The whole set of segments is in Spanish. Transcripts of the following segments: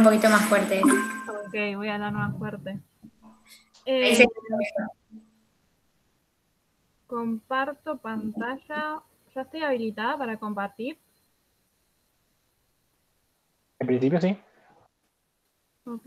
poquito más fuerte. Ok, voy a hablar más fuerte. Ahí se... Comparto pantalla. Ya estoy habilitada para compartir. En principio sí. Ok.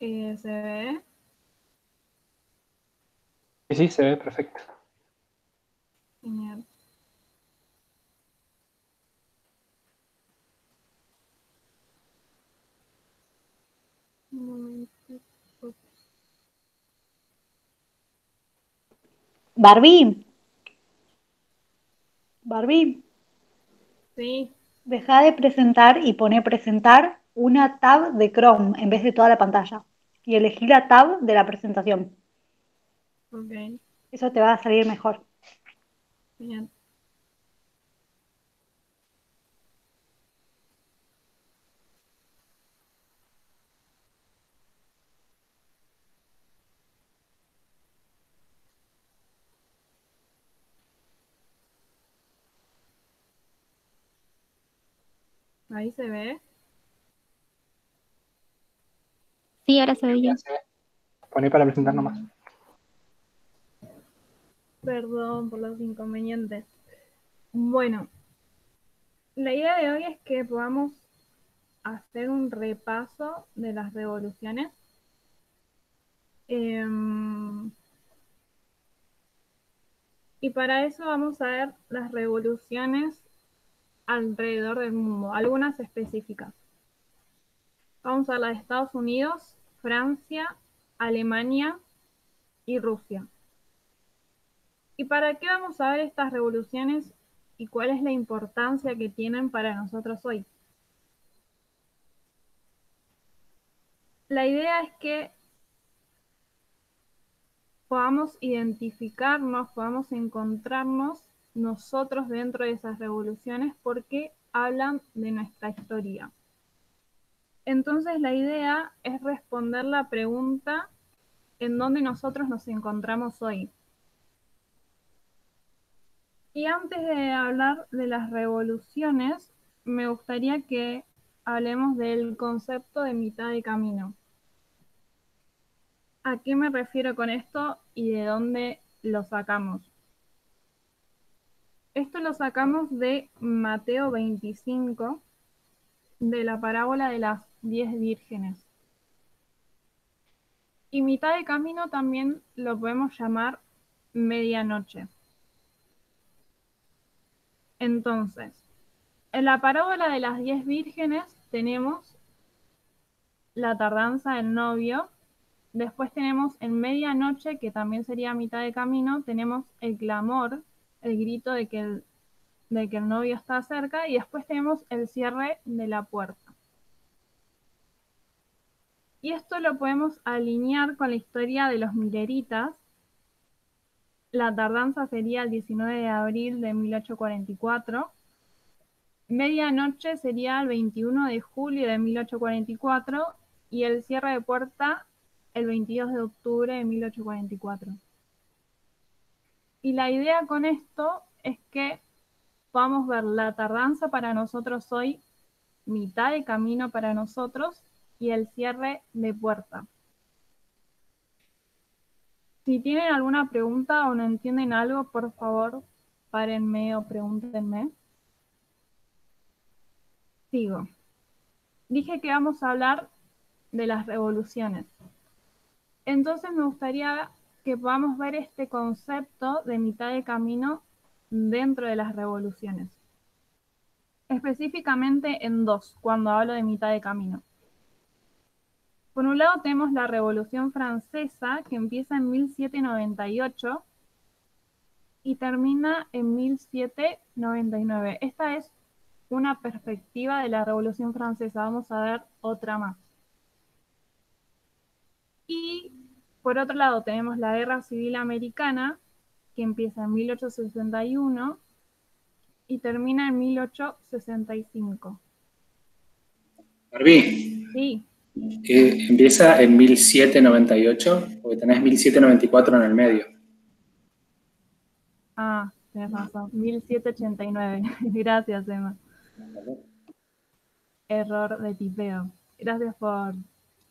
¿Se ve? Sí, sí, se ve perfecto. Genial. Un momento. Barbie, Sí, deja de presentar y pone presentar una tab de Chrome en vez de toda la pantalla. Y elegí la tab de la presentación. ok. Eso te va a salir mejor. Genial. Ahí se ve. Sí, ahora se ve Ya bien. se ve. Poné para presentar nomás. Perdón por los inconvenientes. Bueno, la idea de hoy es que podamos hacer un repaso de las revoluciones. Y para eso vamos a ver las revoluciones alrededor del mundo, algunas específicas. Vamos a ver la de Estados Unidos, Francia, Alemania y Rusia. ¿Y para qué vamos a ver estas revoluciones y cuál es la importancia que tienen para nosotros hoy? La idea es que podamos identificarnos, podamos encontrarnos nosotros dentro de esas revoluciones porque hablan de nuestra historia. Entonces la idea es responder la pregunta en dónde nosotros nos encontramos hoy. Y antes de hablar de las revoluciones, me gustaría que hablemos del concepto de mitad de camino. ¿A qué me refiero con esto y de dónde lo sacamos? Esto lo sacamos de Mateo 25, de la parábola de las 10 vírgenes. Y mitad de camino también lo podemos llamar medianoche. Entonces, en la parábola de las 10 vírgenes tenemos la tardanza del novio, después tenemos en medianoche, que también sería mitad de camino, tenemos el clamor, el grito de que el novio está cerca, y después tenemos el cierre de la puerta. Y esto lo podemos alinear con la historia de los mileritas. La tardanza sería el 19 de abril de 1844. Medianoche sería el 21 de julio de 1844 y el cierre de puerta el 22 de octubre de 1844. Y la idea con esto es que podamos ver la tardanza para nosotros hoy, mitad de camino para nosotros y el cierre de puerta. Si tienen alguna pregunta o no entienden algo, por favor, párenme o pregúntenme. Sigo. Dije que vamos a hablar de las revoluciones. Entonces me gustaría que podamos ver este concepto de mitad de camino dentro de las revoluciones. Específicamente en dos, cuando hablo de mitad de camino. Por un lado tenemos la Revolución Francesa, que empieza en 1798 y termina en 1799. Esta es una perspectiva de la Revolución Francesa. Vamos a ver otra más. Y por otro lado tenemos la Guerra Civil Americana, que empieza en 1861 y termina en 1865. Barbie, Sí, empieza en 1798, porque tenés 1794 en el medio. tenés razón, 1789. Gracias, Emma. Error de tipeo. Gracias por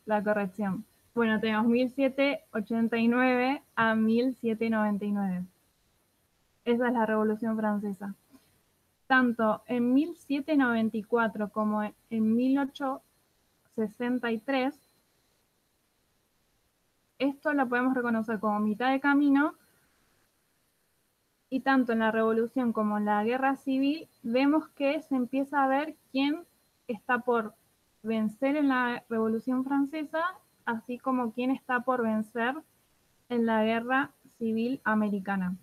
la corrección. Bueno, tenemos 1789 a 1799. Esa es la Revolución Francesa. Tanto en 1794 como en 1863, esto lo podemos reconocer como mitad de camino, y tanto en la Revolución como en la Guerra Civil vemos que se empieza a ver quién está por vencer en la Revolución Francesa, así como quién está por vencer en la Guerra Civil Americana.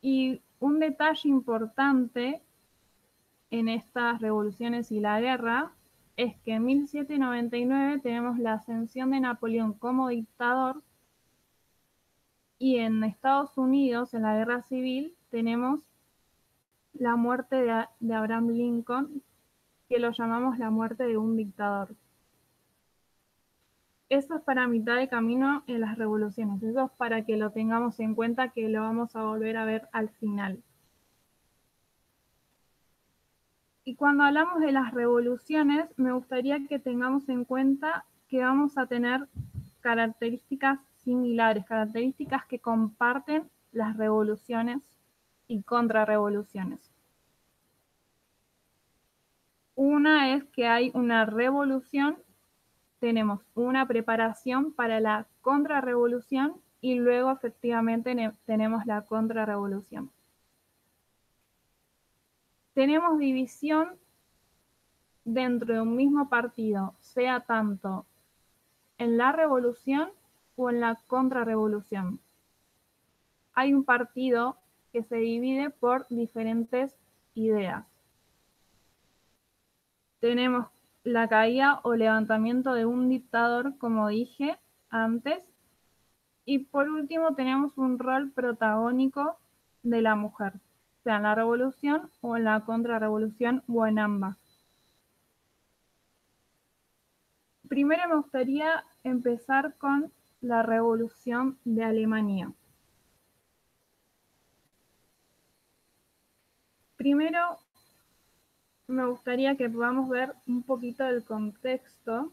Y un detalle importante en estas revoluciones y la guerra es que en 1799 tenemos la ascensión de Napoleón como dictador, y en Estados Unidos, en la Guerra Civil, tenemos la muerte de Abraham Lincoln, que lo llamamos la muerte de un dictador. Eso es para mitad de camino en las revoluciones. Eso es para que lo tengamos en cuenta, que lo vamos a volver a ver al final. Y cuando hablamos de las revoluciones, me gustaría que tengamos en cuenta que vamos a tener características similares, características que comparten las revoluciones y contrarrevoluciones. Una es que hay una revolución, tenemos una preparación para la contrarrevolución y luego efectivamente tenemos la contrarrevolución. Tenemos división dentro de un mismo partido, sea tanto en la revolución o en la contrarrevolución. Hay un partido que se divide por diferentes ideas. Tenemos la caída o levantamiento de un dictador, como dije antes, y por último tenemos un rol protagónico de la mujer, sea en la revolución o en la contrarrevolución o en ambas. Primero me gustaría empezar con la Revolución de Alemania. Primero me gustaría que podamos ver un poquito del contexto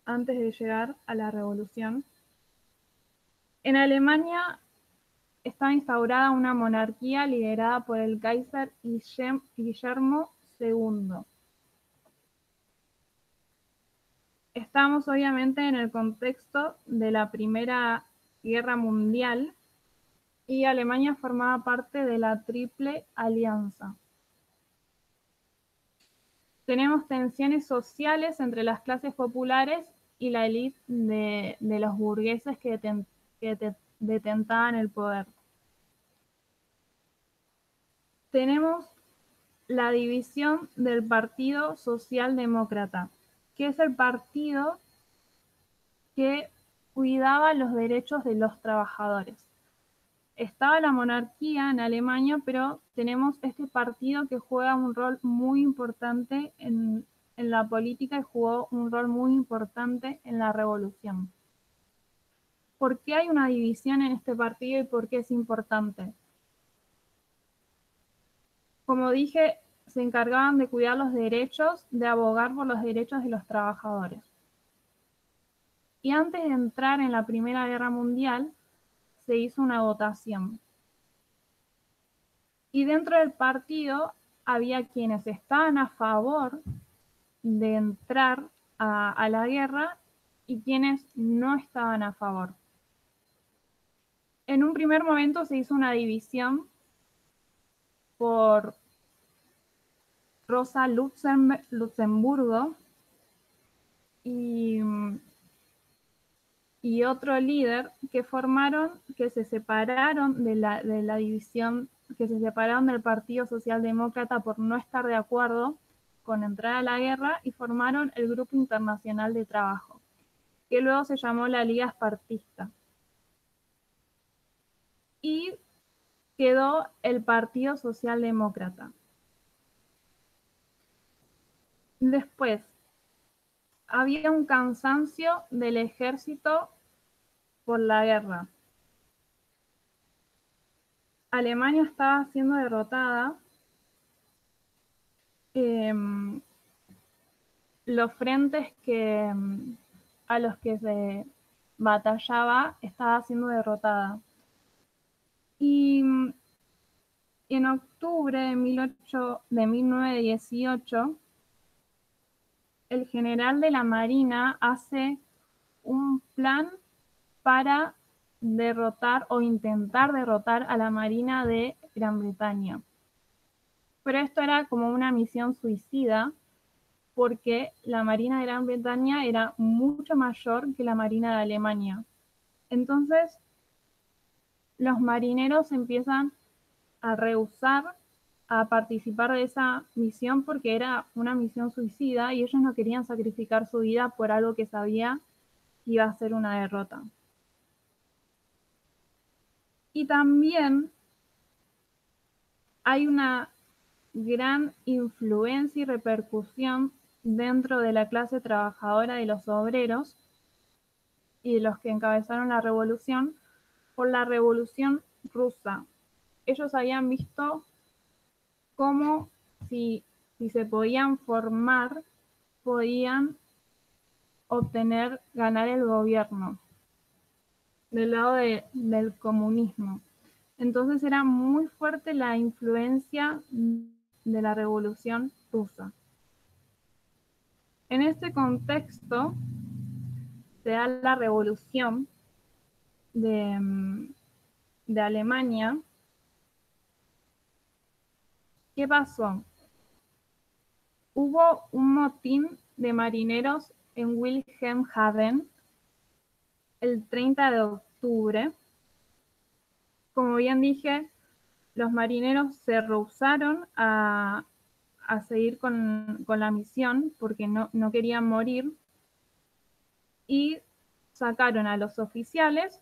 antes de llegar a la revolución. En Alemania está instaurada una monarquía liderada por el Kaiser Guillermo II. Estamos obviamente en el contexto de la Primera Guerra Mundial y Alemania formaba parte de la Triple Alianza. Tenemos tensiones sociales entre las clases populares y la élite de los burgueses que detentaban el poder. Tenemos la división del Partido Socialdemócrata, que es el partido que cuidaba los derechos de los trabajadores. Estaba la monarquía en Alemania, pero tenemos este partido que juega un rol muy importante en la política y jugó un rol muy importante en la revolución. ¿Por qué hay una división en este partido y por qué es importante? Como dije, se encargaban de cuidar los derechos, de abogar por los derechos de los trabajadores. Y antes de entrar en la Primera Guerra Mundial, se hizo una votación. Y dentro del partido había quienes estaban a favor de entrar a la guerra y quienes no estaban a favor. En un primer momento se hizo una división por Rosa Luxemburgo y otro líder que se separaron de la división, que se separaron del Partido Socialdemócrata por no estar de acuerdo con entrar a la guerra y formaron el Grupo Internacional de Trabajo, que luego se llamó la Liga Espartista. y quedó el Partido Socialdemócrata. Después, había un cansancio del ejército por la guerra. Alemania estaba siendo derrotada. Los frentes a los que se batallaba estaba siendo derrotada. Y en octubre de 1918, el general de la Marina hace un plan para derrotar o intentar derrotar a la Marina de Gran Bretaña. Pero esto era como una misión suicida, porque la Marina de Gran Bretaña era mucho mayor que la Marina de Alemania. Entonces, los marineros empiezan a rehusar a participar de esa misión porque era una misión suicida y ellos no querían sacrificar su vida por algo que sabía que iba a ser una derrota. Y también hay una gran influencia y repercusión dentro de la clase trabajadora de los obreros y de los que encabezaron la revolución por la Revolución Rusa. Ellos habían visto cómo si se podían formar, podían ganar el gobierno del lado del comunismo. Entonces era muy fuerte la influencia de la Revolución Rusa. En este contexto se da la revolución de Alemania. ¿Qué pasó? Hubo un motín de marineros en Wilhelmshaven el 30 de octubre. Como bien dije, los marineros se rehusaron a seguir con la misión porque no querían morir y sacaron a los oficiales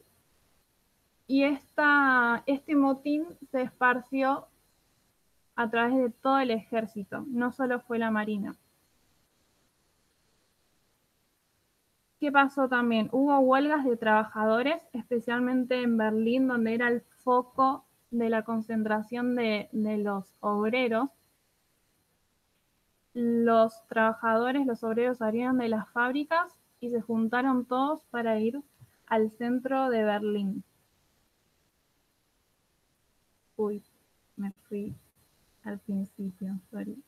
y este motín se esparció a través de todo el ejército, no solo fue la marina. ¿Qué pasó también? Hubo huelgas de trabajadores, especialmente en Berlín, donde era el foco de la concentración de los obreros. Los trabajadores, los obreros salieron de las fábricas y se juntaron todos para ir al centro de Berlín. Uy, me fui al principio, sorry.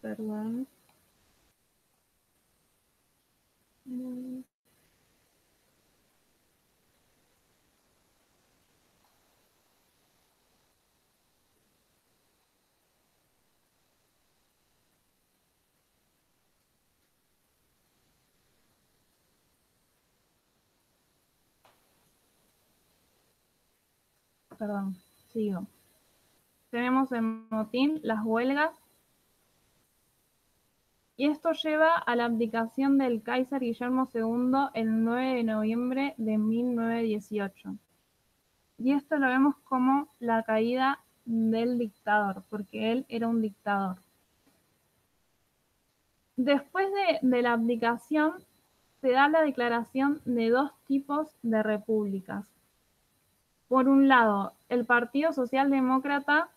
Perdón. Perdón, sigo. Tenemos el motín, las huelgas, y esto lleva a la abdicación del Kaiser Guillermo II el 9 de noviembre de 1918. Y esto lo vemos como la caída del dictador, porque él era un dictador. Después de la abdicación, se da la declaración de dos tipos de repúblicas. Por un lado, el Partido Socialdemócrata,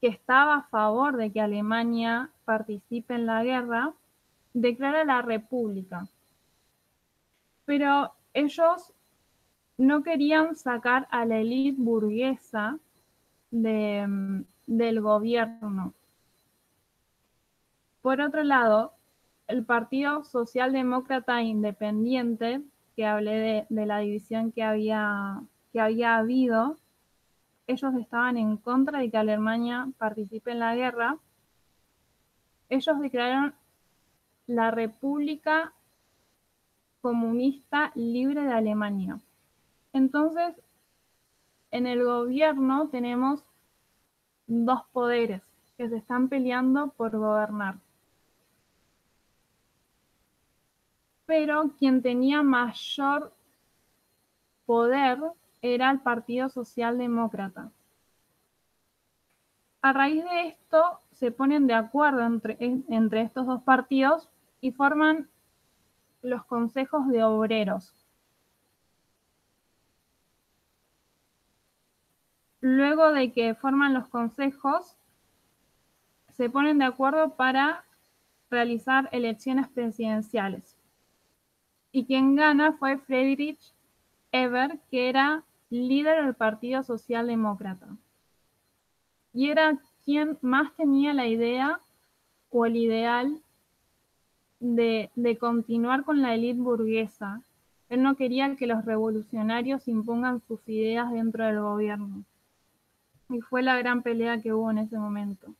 que estaba a favor de que Alemania participe en la guerra, declara la república. Pero ellos no querían sacar a la élite burguesa del gobierno. Por otro lado, el Partido Socialdemócrata Independiente, que hablé de la división que había habido, ellos estaban en contra de que Alemania participe en la guerra. Ellos declararon la República Comunista Libre de Alemania. Entonces, en el gobierno tenemos dos poderes que se están peleando por gobernar. pero quien tenía mayor poder era el Partido Socialdemócrata. A raíz de esto se ponen de acuerdo entre estos dos partidos y forman los consejos de obreros. Luego de que forman los consejos, se ponen de acuerdo para realizar elecciones presidenciales. Y quien gana fue Friedrich Ebert, que era líder del Partido Socialdemócrata. Y era quien más tenía la idea o el ideal de continuar con la élite burguesa. Él no quería que los revolucionarios impongan sus ideas dentro del gobierno. Y fue la gran pelea que hubo en ese momento.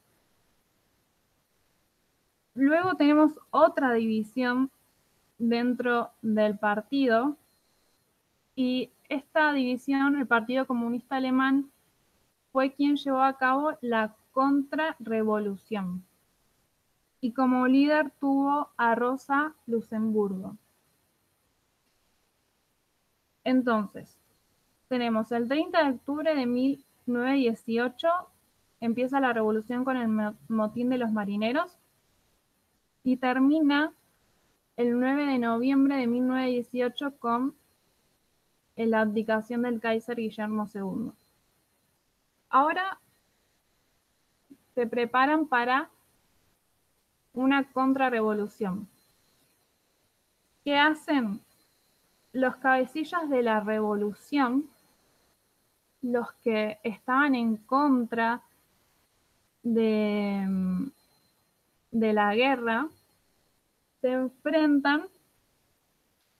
Luego tenemos otra división dentro del partido, y esta división, el Partido Comunista Alemán, fue quien llevó a cabo la contrarrevolución. Y como líder tuvo a Rosa Luxemburgo. Entonces, tenemos el 30 de octubre de 1918, empieza la revolución con el motín de los marineros y termina el 9 de noviembre de 1918 con la abdicación del Kaiser Guillermo II. Ahora se preparan para una contrarrevolución. ¿Qué hacen? Los cabecillas de la revolución, los que estaban en contra de la guerra, se enfrentan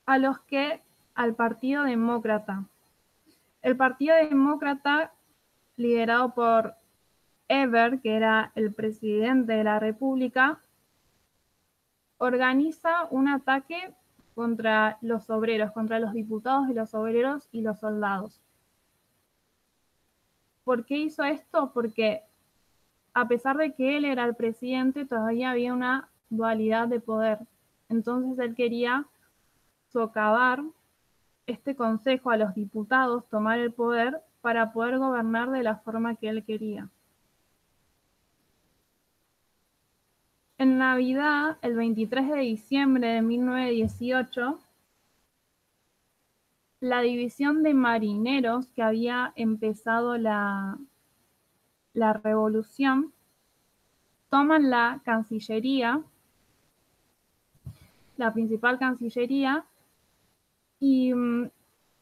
al Partido Demócrata. El Partido Demócrata, liderado por Ebert, que era el presidente de la República, organiza un ataque contra los obreros, contra los diputados de los obreros y los soldados. ¿Por qué hizo esto? Porque a pesar de que él era el presidente, todavía había una dualidad de poder. Entonces él quería socavar este consejo a los diputados, tomar el poder para poder gobernar de la forma que él quería. En Navidad, el 23 de diciembre de 1918, la división de marineros que había empezado la revolución toman la Cancillería, la principal Cancillería, y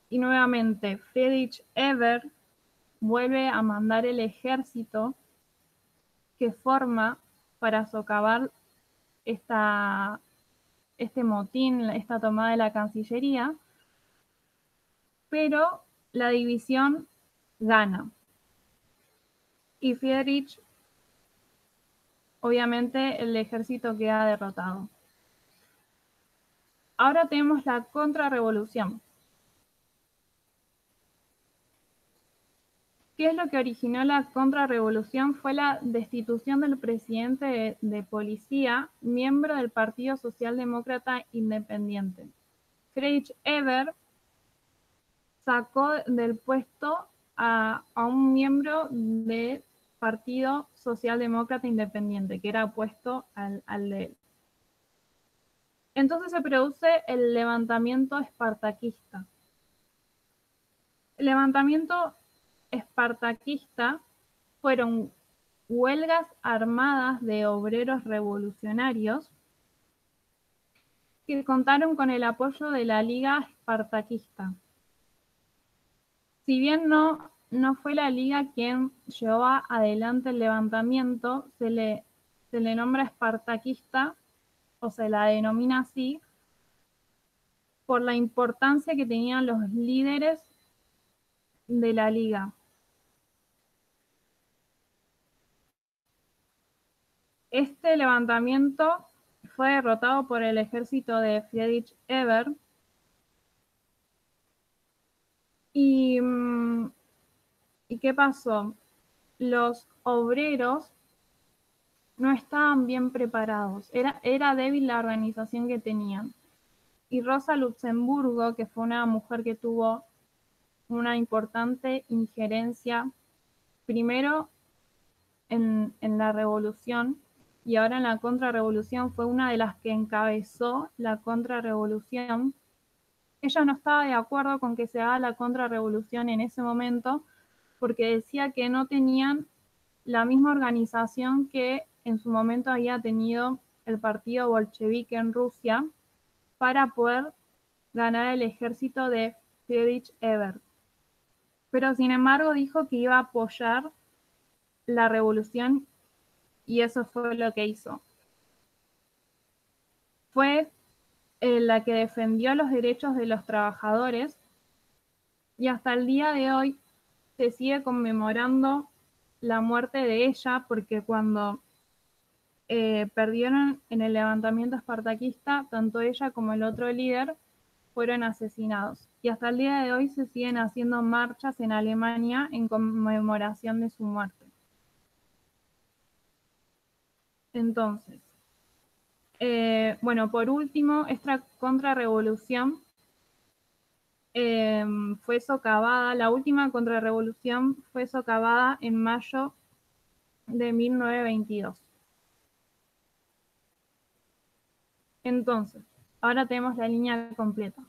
nuevamente Friedrich Ebert vuelve a mandar el ejército que forma para socavar este motín, esta tomada de la Cancillería, pero la división gana. Y Friedrich, obviamente, el ejército queda derrotado. Ahora tenemos la contrarrevolución. ¿Qué es lo que originó la contrarrevolución? Fue la destitución del presidente de policía, miembro del Partido Socialdemócrata Independiente. Friedrich Ebert sacó del puesto a un miembro del Partido Socialdemócrata Independiente, que era opuesto al de él. Entonces se produce el levantamiento espartaquista. El levantamiento espartaquista fueron huelgas armadas de obreros revolucionarios que contaron con el apoyo de la Liga Espartaquista. Si bien no fue la Liga quien llevó adelante el levantamiento, se le nombra espartaquista o se la denomina así por la importancia que tenían los líderes de la Liga. Este levantamiento fue derrotado por el ejército de Friedrich Ebert y ¿qué pasó? Los obreros no estaban bien preparados, era débil la organización que tenían. y Rosa Luxemburgo, que fue una mujer que tuvo una importante injerencia primero en la revolución y ahora en la contrarrevolución, fue una de las que encabezó la contrarrevolución. Ella no estaba de acuerdo con que se haga la contrarrevolución en ese momento porque decía que no tenían la misma organización que en su momento había tenido el partido bolchevique en Rusia para poder ganar el ejército de Friedrich Ebert. Pero sin embargo dijo que iba a apoyar la revolución y eso fue lo que hizo. Fue la que defendió los derechos de los trabajadores y hasta el día de hoy se sigue conmemorando la muerte de ella porque cuando perdieron en el levantamiento espartaquista, tanto ella como el otro líder fueron asesinados. Y hasta el día de hoy se siguen haciendo marchas en Alemania en conmemoración de su muerte. Entonces, bueno, por último, esta contrarrevolución fue socavada, la última contrarrevolución fue socavada en mayo de 1922. Entonces, ahora tenemos la línea completa.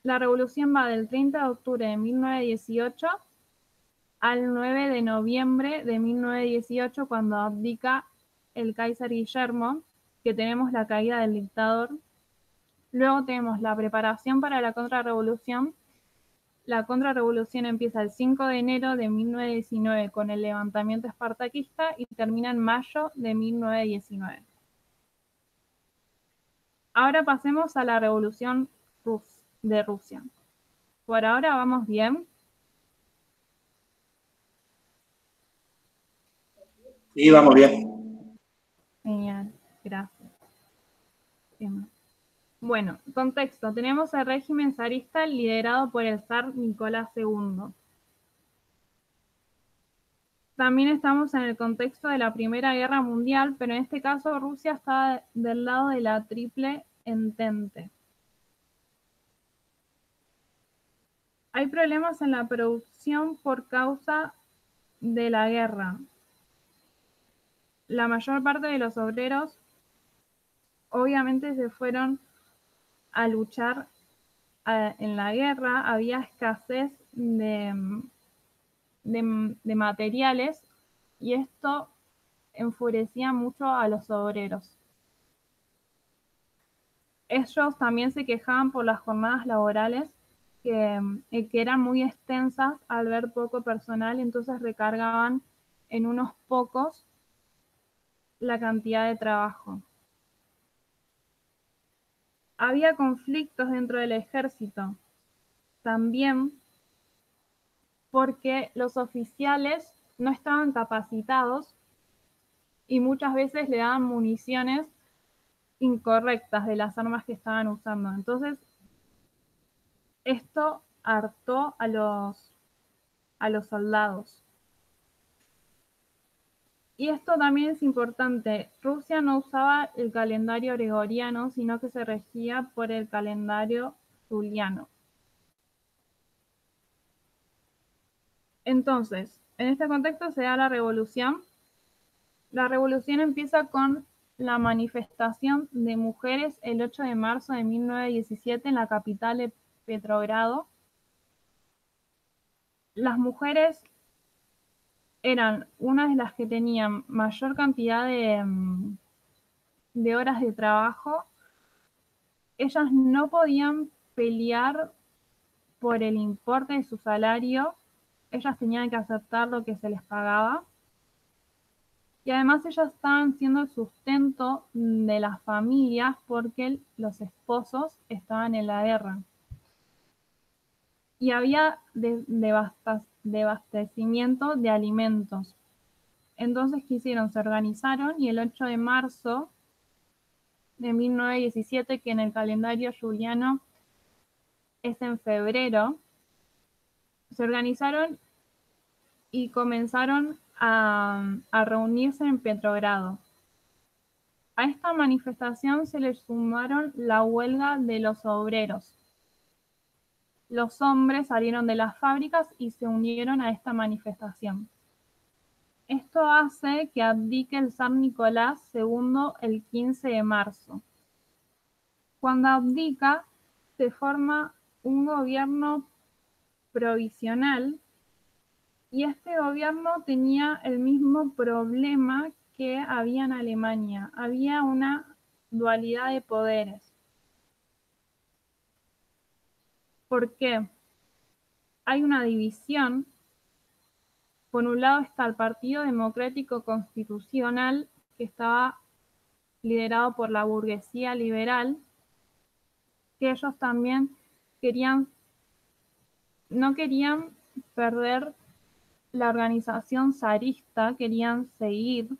La revolución va del 30 de octubre de 1918 al 9 de noviembre de 1918, cuando abdica el Kaiser Guillermo, que tenemos la caída del dictador. Luego tenemos la preparación para la contrarrevolución. La contrarrevolución empieza el 5 de enero de 1919 con el levantamiento espartaquista y termina en mayo de 1919. Ahora pasemos a la revolución de Rusia. Por ahora vamos bien. Sí, vamos bien. Genial, gracias. Bien. Bueno, contexto. Tenemos el régimen zarista liderado por el zar Nicolás II. También estamos en el contexto de la Primera Guerra Mundial, pero en este caso Rusia está del lado de la Triple Entente. Hay problemas en la producción por causa de la guerra. La mayor parte de los obreros obviamente se fueron a luchar en la guerra, había escasez de materiales y esto enfurecía mucho a los obreros. Ellos también se quejaban por las jornadas laborales que eran muy extensas al ver poco personal, entonces recargaban en unos pocos la cantidad de trabajo. Había conflictos dentro del ejército, también porque los oficiales no estaban capacitados y muchas veces le daban municiones incorrectas de las armas que estaban usando. Entonces, esto hartó a los soldados. Y esto también es importante. Rusia no usaba el calendario gregoriano, sino que se regía por el calendario juliano. Entonces, en este contexto se da la revolución. La revolución empieza con la manifestación de mujeres el 8 de marzo de 1917 en la capital de Petrogrado. Las mujeres eran una de las que tenían mayor cantidad de horas de trabajo. Ellas no podían pelear por el importe de su salario, ellas tenían que aceptar lo que se les pagaba. Y además ellas estaban siendo el sustento de las familias porque los esposos estaban en la guerra. Y había desabastecimiento de alimentos. Entonces, ¿qué hicieron? Se organizaron y el 8 de marzo de 1917, que en el calendario juliano es en febrero, se organizaron y comenzaron a reunirse en Petrogrado. A esta manifestación se le sumaron la huelga de los obreros. Los hombres salieron de las fábricas y se unieron a esta manifestación. Esto hace que abdique el zar Nicolás II el 15 de marzo. Cuando abdica, se forma un gobierno provisional y este gobierno tenía el mismo problema que había en Alemania. Había una dualidad de poderes. ¿Por qué? Hay una división. Por un lado está el Partido Democrático Constitucional, que estaba liderado por la burguesía liberal, que ellos también no querían perder la organización zarista, querían seguir.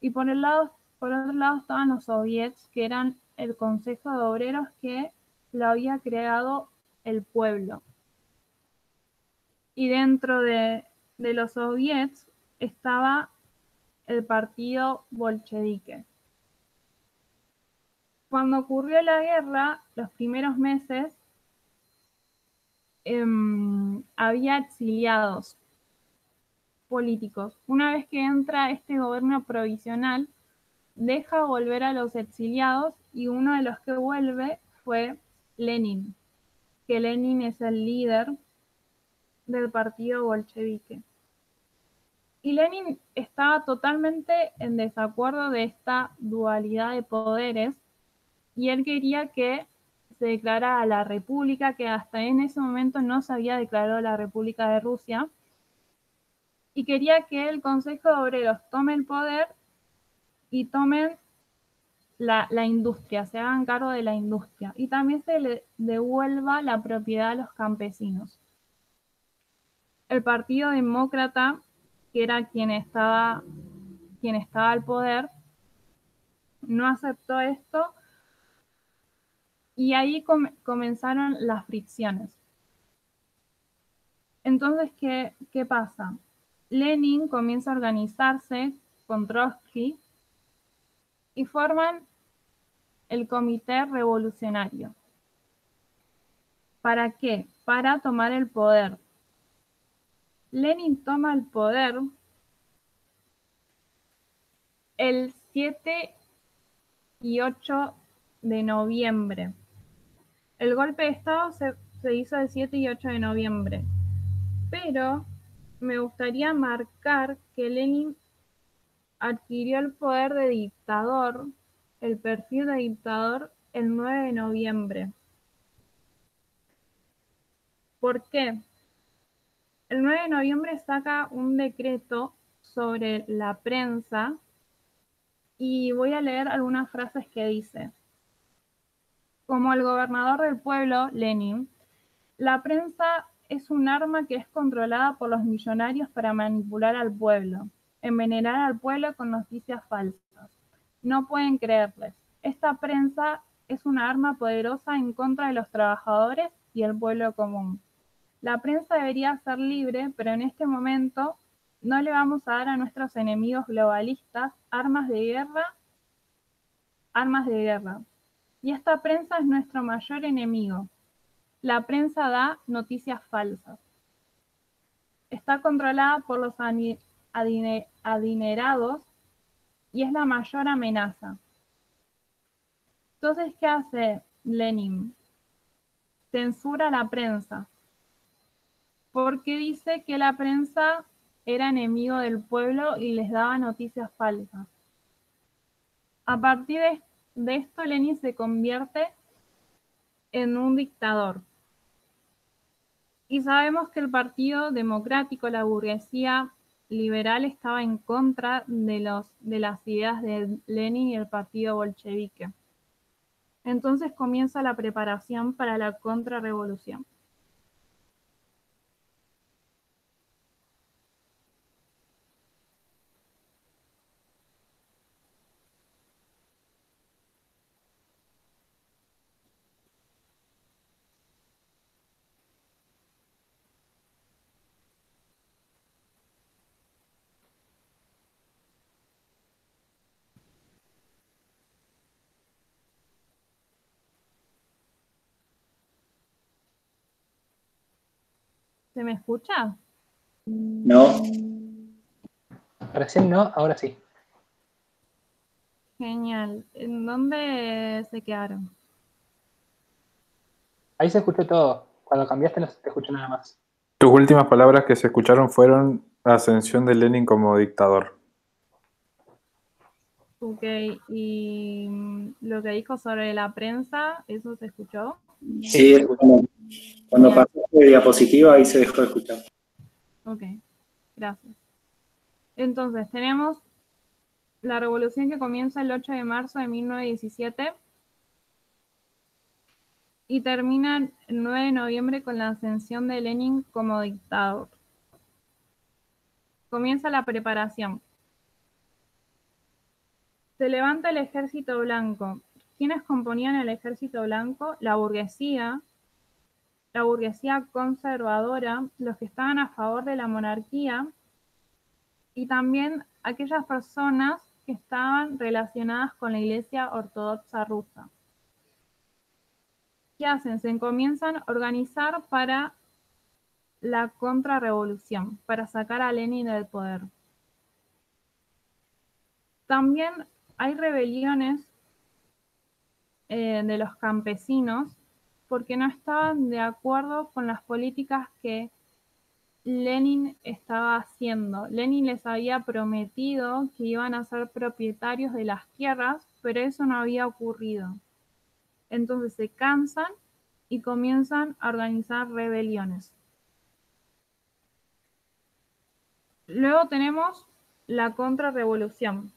Y por otro lado estaban los soviets, que eran el Consejo de Obreros que lo había creado el pueblo. Y dentro de los soviets estaba el partido bolchevique. Cuando ocurrió la guerra, los primeros meses, había exiliados políticos. Una vez que entra este gobierno provisional, deja volver a los exiliados y uno de los que vuelve fue Lenin, que Lenin es el líder del partido bolchevique. Y Lenin estaba totalmente en desacuerdo de esta dualidad de poderes y él quería que se declarara la República, que hasta en ese momento no se había declarado la República de Rusia, y quería que el Consejo de Obreros tome el poder y tomen la industria, se hagan cargo de la industria, y también se le devuelva la propiedad a los campesinos. El Partido Demócrata, que era quien estaba al poder, no aceptó esto y ahí comenzaron las fricciones. Entonces, ¿qué pasa? Lenin comienza a organizarse con Trotsky y forman el Comité Revolucionario. ¿Para qué? Para tomar el poder. Lenin toma el poder el 7 y 8 de noviembre. El golpe de Estado se hizo el 7 y 8 de noviembre. Pero me gustaría marcar que Lenin adquirió el poder de dictador, el perfil de dictador, el 9 de noviembre. ¿Por qué? El 9 de noviembre saca un decreto sobre la prensa y voy a leer algunas frases que dice. Como el gobernador del pueblo, Lenin, la prensa es un arma que es controlada por los millonarios para manipular al pueblo, envenenar al pueblo con noticias falsas. No pueden creerles. Esta prensa es una arma poderosa en contra de los trabajadores y el pueblo común. La prensa debería ser libre, pero en este momento no le vamos a dar a nuestros enemigos globalistas armas de guerra. Y esta prensa es nuestro mayor enemigo. La prensa da noticias falsas. Está controlada por los adinerados y es la mayor amenaza. Entonces, ¿qué hace Lenin? Censura la prensa, porque dice que la prensa era enemigo del pueblo y les daba noticias falsas. A partir de esto, Lenin se convierte en un dictador. Y sabemos que el Partido Democrático, la burguesía liberal, estaba en contra de las ideas de Lenin y el Partido Bolchevique. Entonces comienza la preparación para la contrarrevolución. ¿Se me escucha? No, Recién no, ahora sí. Genial. ¿En dónde se quedaron? Ahí se escuchó todo. Cuando cambiaste no se te escuchó nada más. Tus últimas palabras que se escucharon fueron ascensión de Lenin como dictador. Ok, y lo que dijo sobre la prensa, ¿eso se escuchó? sí, cuando Bien. pasó de diapositiva ahí se dejó de escuchar. Ok, gracias. Entonces, tenemos la revolución que comienza el 8 de marzo de 1917 y termina el 9 de noviembre con la ascensión de Lenin como dictador. Comienza la preparación. Se levanta el ejército blanco. ¿Quiénes componían el ejército blanco? La burguesía conservadora, los que estaban a favor de la monarquía y también aquellas personas que estaban relacionadas con la Iglesia Ortodoxa rusa. ¿Qué hacen? Se comienzan a organizar para la contrarrevolución, para sacar a Lenin del poder. También hay rebeliones de los campesinos porque no estaban de acuerdo con las políticas que Lenin estaba haciendo. Lenin les había prometido que iban a ser propietarios de las tierras, pero eso no había ocurrido. Entonces se cansan y comienzan a organizar rebeliones. Luego tenemos la contrarrevolución.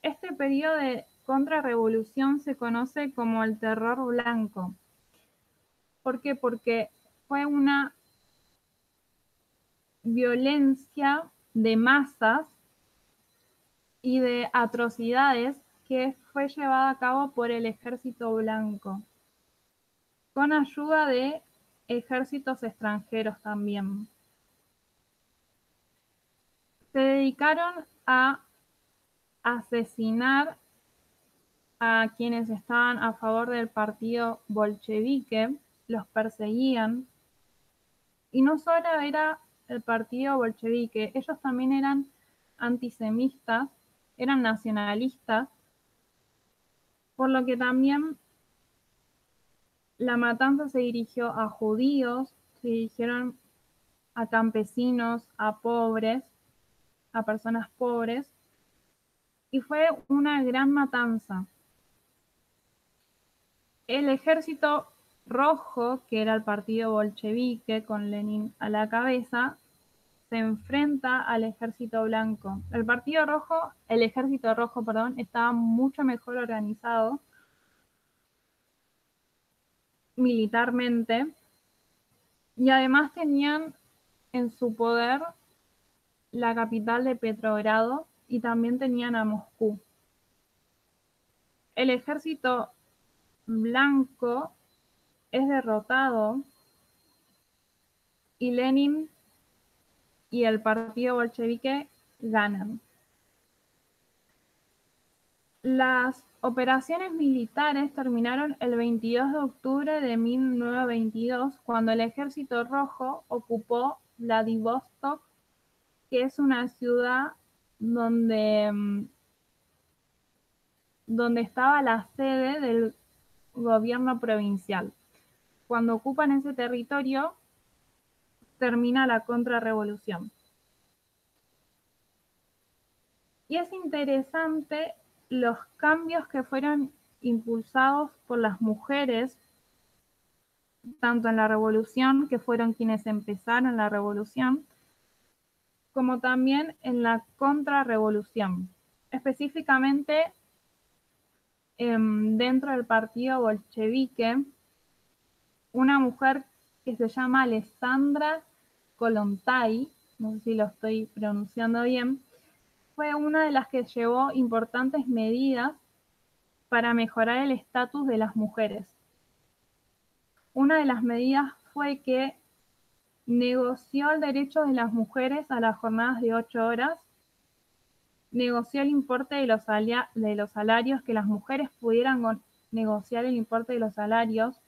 Este periodo de contrarrevolución se conoce como el terror blanco. ¿Por qué? Porque fue una violencia de masas y de atrocidades que fue llevada a cabo por el ejército blanco, con ayuda de ejércitos extranjeros también. Se dedicaron a asesinar a quienes estaban a favor del partido bolchevique, los perseguían, y no solo era el partido bolchevique, ellos también eran antisemitas, eran nacionalistas, por lo que también la matanza se dirigió a judíos, se dirigieron a campesinos, a pobres, a personas pobres, y fue una gran matanza. El ejército rojo, que era el partido bolchevique con Lenin a la cabeza, se enfrenta al ejército blanco. El ejército rojo, estaba mucho mejor organizado militarmente y además tenían en su poder la capital de Petrogrado y también tenían a Moscú. El ejército blanco es derrotado y Lenin y el partido bolchevique ganan. Las operaciones militares terminaron el 22 de octubre de 1922, cuando el ejército rojo ocupó Vladivostok, que es una ciudad donde estaba la sede del gobierno provincial. Cuando ocupan ese territorio, termina la contrarrevolución. Y es interesante los cambios que fueron impulsados por las mujeres, tanto en la revolución, que fueron quienes empezaron la revolución, como también en la contrarrevolución. Específicamente, dentro del partido bolchevique, una mujer que se llama Alexandra Kollontai, no sé si lo estoy pronunciando bien, fue una de las que llevó importantes medidas para mejorar el estatus de las mujeres. Una de las medidas fue que negoció el derecho de las mujeres a las jornadas de 8 horas, negoció el importe de los salarios, que las mujeres pudieran negociar el importe de los salarios,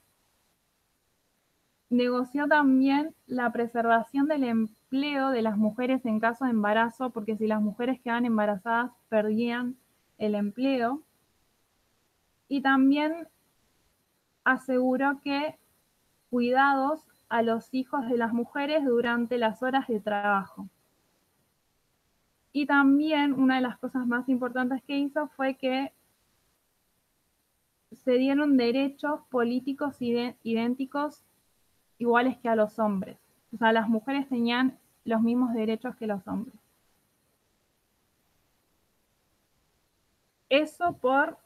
negoció también la preservación del empleo de las mujeres en caso de embarazo, porque si las mujeres quedaban embarazadas perdían el empleo. Y también aseguró que cuidados a los hijos de las mujeres durante las horas de trabajo. Y también una de las cosas más importantes que hizo fue que se dieron derechos políticos idénticos iguales que a los hombres. O sea, las mujeres tenían los mismos derechos que los hombres. Eso por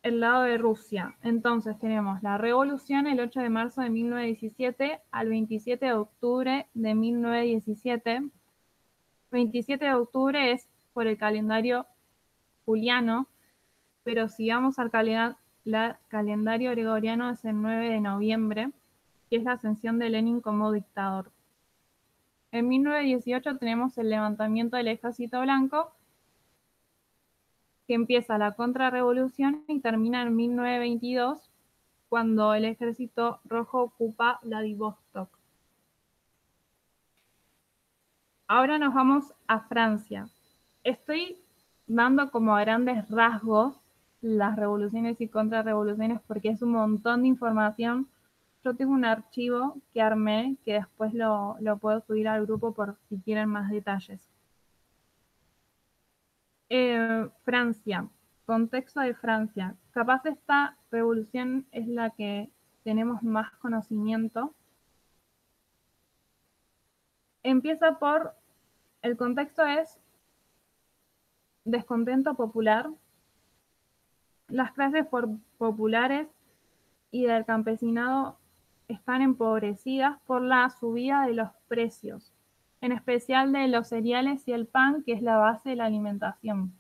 el lado de Rusia. Entonces tenemos la revolución el 8 de marzo de 1917 al 27 de octubre de 1917. 27 de octubre es por el calendario juliano, pero si vamos al calendario gregoriano es el 9 de noviembre, que es la ascensión de Lenin como dictador. En 1918 tenemos el levantamiento del Ejército Blanco, que empieza la contrarrevolución y termina en 1922, cuando el Ejército Rojo ocupa Vladivostok. Ahora nos vamos a Francia. Estoy dando como a grandes rasgos las revoluciones y contrarrevoluciones porque es un montón de información. Yo tengo un archivo que armé que después lo puedo subir al grupo por si quieren más detalles. Francia, contexto de Francia. Capaz esta revolución es la que tenemos más conocimiento. Empieza por, el contexto es descontento popular. Las clases populares y del campesinado están empobrecidas por la subida de los precios, en especial de los cereales y el pan, que es la base de la alimentación.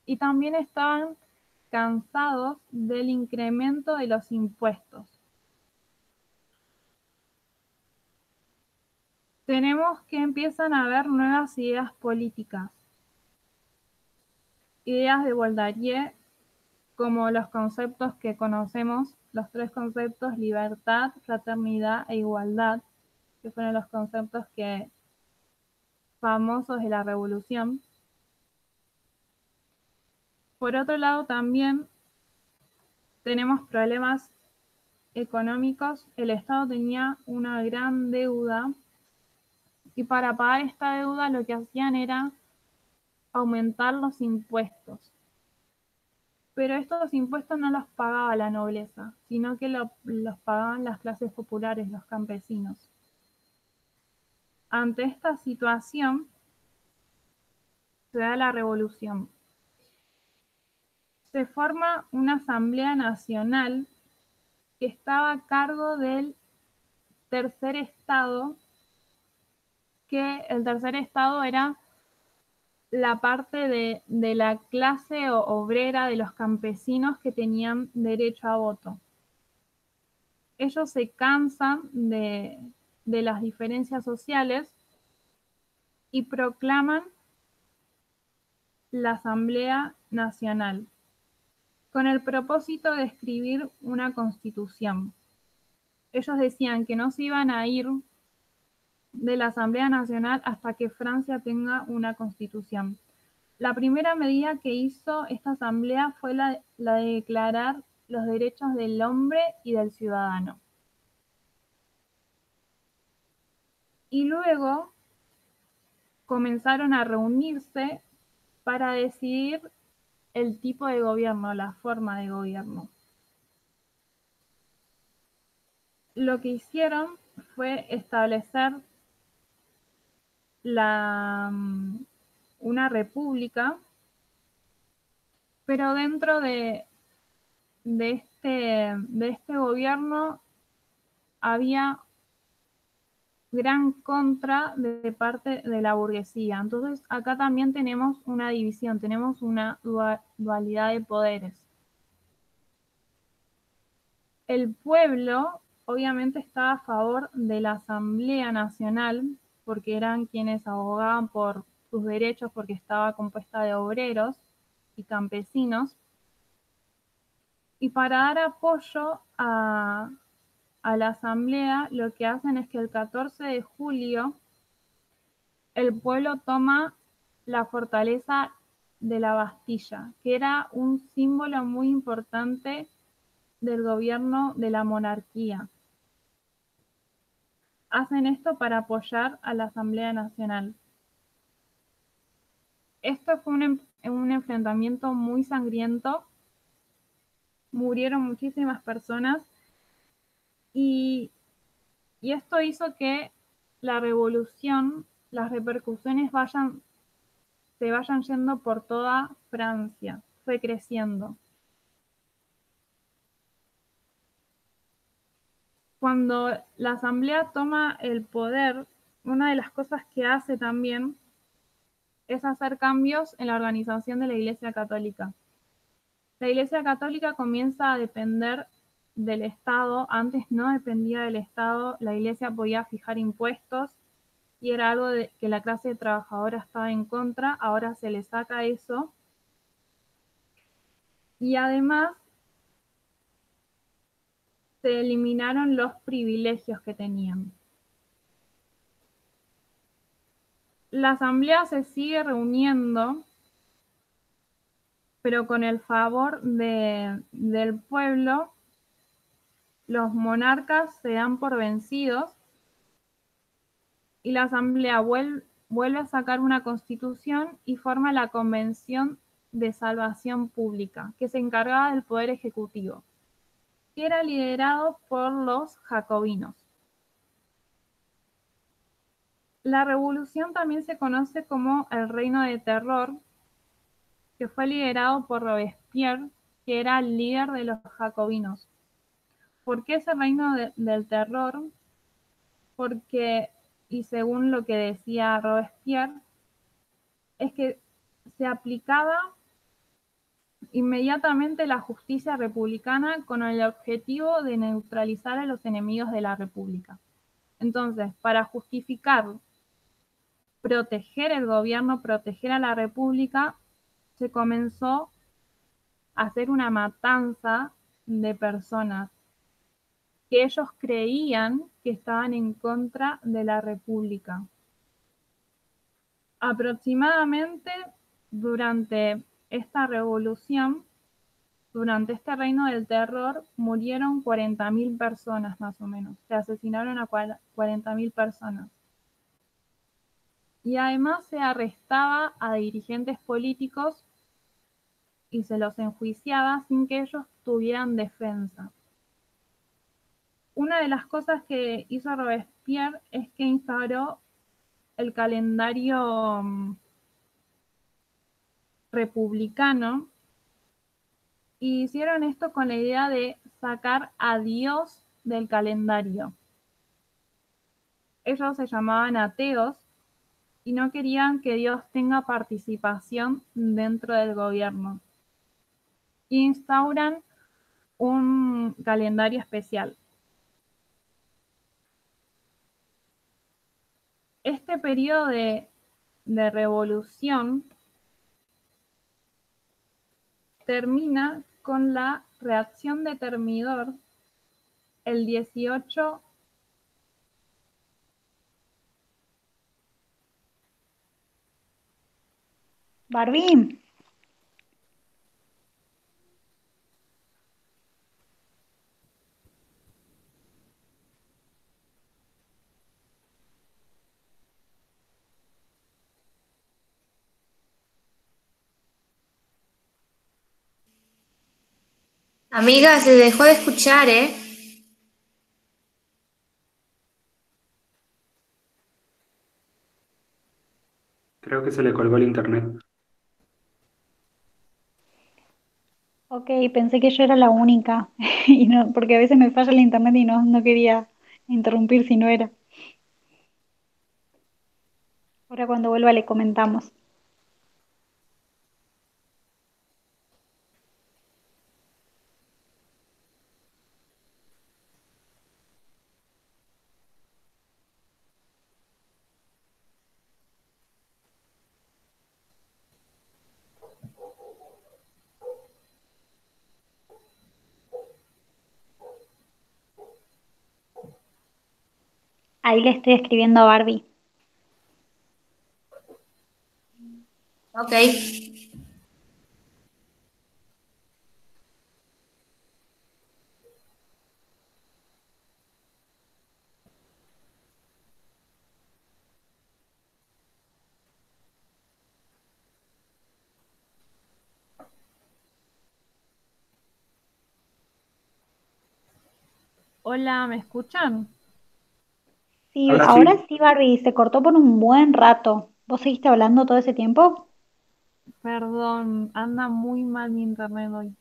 Y también estaban cansados del incremento de los impuestos. Tenemos que empiezan a haber nuevas ideas políticas, ideas de Voltaire, como los conceptos que conocemos, los tres conceptos: libertad, fraternidad e igualdad, que fueron los conceptos famosos de la revolución. Por otro lado, también tenemos problemas económicos. El Estado tenía una gran deuda y para pagar esta deuda lo que hacían era aumentar los impuestos. Pero estos impuestos no los pagaba la nobleza, sino que los pagaban las clases populares, los campesinos. Ante esta situación, se da la revolución. Se forma una Asamblea Nacional que estaba a cargo del tercer estado, que el tercer estado era la parte de la clase obrera de los campesinos que tenían derecho a voto. Ellos se cansan de las diferencias sociales y proclaman la Asamblea Nacional con el propósito de escribir una constitución. Ellos decían que no se iban a ir de la Asamblea Nacional hasta que Francia tenga una constitución. La primera medida que hizo esta asamblea fue la de declarar los derechos del hombre y del ciudadano. Y luego comenzaron a reunirse para decidir el tipo de gobierno, la forma de gobierno. Lo que hicieron fue establecer una república, pero dentro de este gobierno había gran contra de parte de la burguesía. Entonces acá también tenemos una división, tenemos una dualidad de poderes. El pueblo obviamente estaba a favor de la Asamblea Nacional, porque eran quienes abogaban por sus derechos, porque estaba compuesta de obreros y campesinos. Y para dar apoyo a a la asamblea, lo que hacen es que el 14 de julio el pueblo toma la fortaleza de la Bastilla, que era un símbolo muy importante del gobierno de la monarquía. Hacen esto para apoyar a la Asamblea Nacional. Esto fue un enfrentamiento muy sangriento, murieron muchísimas personas y esto hizo que la revolución, las repercusiones se vayan yendo por toda Francia, fue creciendo. Cuando la asamblea toma el poder, una de las cosas que hace también es hacer cambios en la organización de la Iglesia Católica. La Iglesia Católica comienza a depender del Estado, antes no dependía del Estado, la Iglesia podía fijar impuestos y era algo de que la clase trabajadora estaba en contra, ahora se le saca eso. Y además se eliminaron los privilegios que tenían. La asamblea se sigue reuniendo, pero con el favor del pueblo, los monarcas se dan por vencidos y la asamblea vuelve a sacar una constitución y forma la Convención de Salvación Pública, que se encargaba del poder ejecutivo, que era liderado por los jacobinos. La revolución también se conoce como el Reino de Terror, que fue liderado por Robespierre, que era el líder de los jacobinos. ¿Por qué ese Reino del Terror? Porque, y según lo que decía Robespierre, es que se aplicaba inmediatamente la justicia republicana con el objetivo de neutralizar a los enemigos de la República. Entonces, para justificar proteger el gobierno, proteger a la República, se comenzó a hacer una matanza de personas que ellos creían que estaban en contra de la República. Aproximadamente durante esta revolución, durante este reino del terror, murieron 40.000 personas más o menos. Se asesinaron a 40.000 personas. Y además se arrestaba a dirigentes políticos y se los enjuiciaba sin que ellos tuvieran defensa. Una de las cosas que hizo Robespierre es que instauró el calendario republicano y hicieron esto con la idea de sacar a Dios del calendario. Ellos se llamaban ateos y no querían que Dios tenga participación dentro del gobierno. Instauran un calendario especial. Este periodo de revolución termina con la reacción de Termidor el 18 Barbie, Amiga, se dejó de escuchar, ¿eh? Creo que se le colgó el internet. ok, pensé que yo era la única, y no, porque a veces me falla el internet y no quería interrumpir si no era. Ahora cuando vuelva le comentamos. Ahí le estoy escribiendo a Barbie. Ok. Hola, ¿me escuchan? Sí, Ahora ahora sí. sí, Barbie, se cortó por un buen rato. ¿Vos seguiste hablando todo ese tiempo? Perdón, anda muy mal mi internet hoy.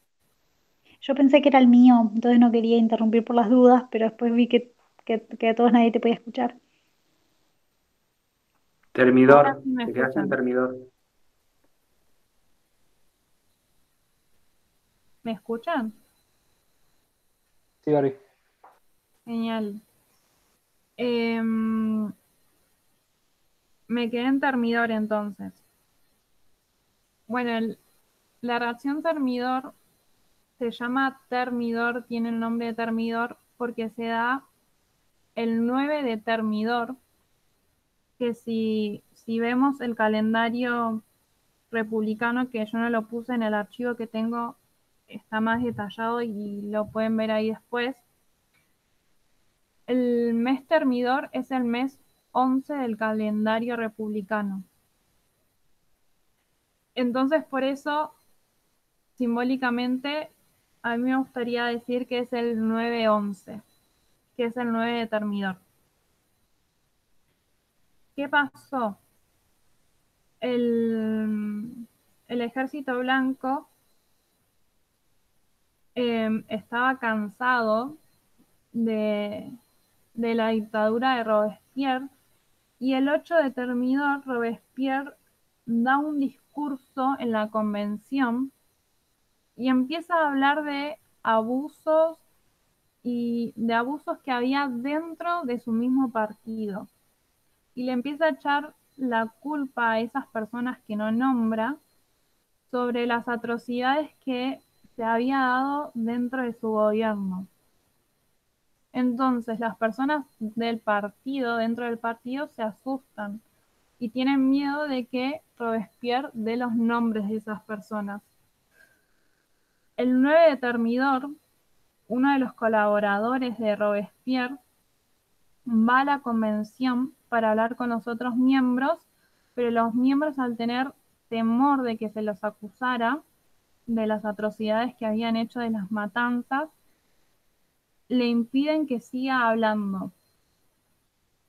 Yo pensé que era el mío, entonces no quería interrumpir por las dudas, pero después vi que a todos nadie te podía escuchar. Ahora Termidor. sí me Te quedaste en escuchan. termidor. ¿Me escuchan? Sí, Barbie. Genial. Em, Me quedé en termidor entonces. Bueno, la reacción termidor se llama termidor, tiene el nombre de termidor porque se da el 9 de termidor, que si vemos el calendario republicano, que yo no lo puse en el archivo que tengo, está más detallado y lo pueden ver ahí después. El mes termidor es el mes 11 del calendario republicano. Entonces, por eso, simbólicamente, a mí me gustaría decir que es el 9-11, que es el 9 de termidor. ¿Qué pasó? El ejército blanco estaba cansado de, de la dictadura de Robespierre y el 8 de termidor Robespierre da un discurso en la convención y empieza a hablar de abusos y de abusos que había dentro de su mismo partido. Y le empieza a echar la culpa a esas personas que no nombra sobre las atrocidades que se había dado dentro de su gobierno. Entonces las personas del partido, dentro del partido, se asustan y tienen miedo de que Robespierre dé los nombres de esas personas. El 9 de Termidor, uno de los colaboradores de Robespierre, va a la convención para hablar con los otros miembros, pero los miembros, al tener temor de que se los acusara de las atrocidades que habían hecho, de las matanzas, le impiden que siga hablando.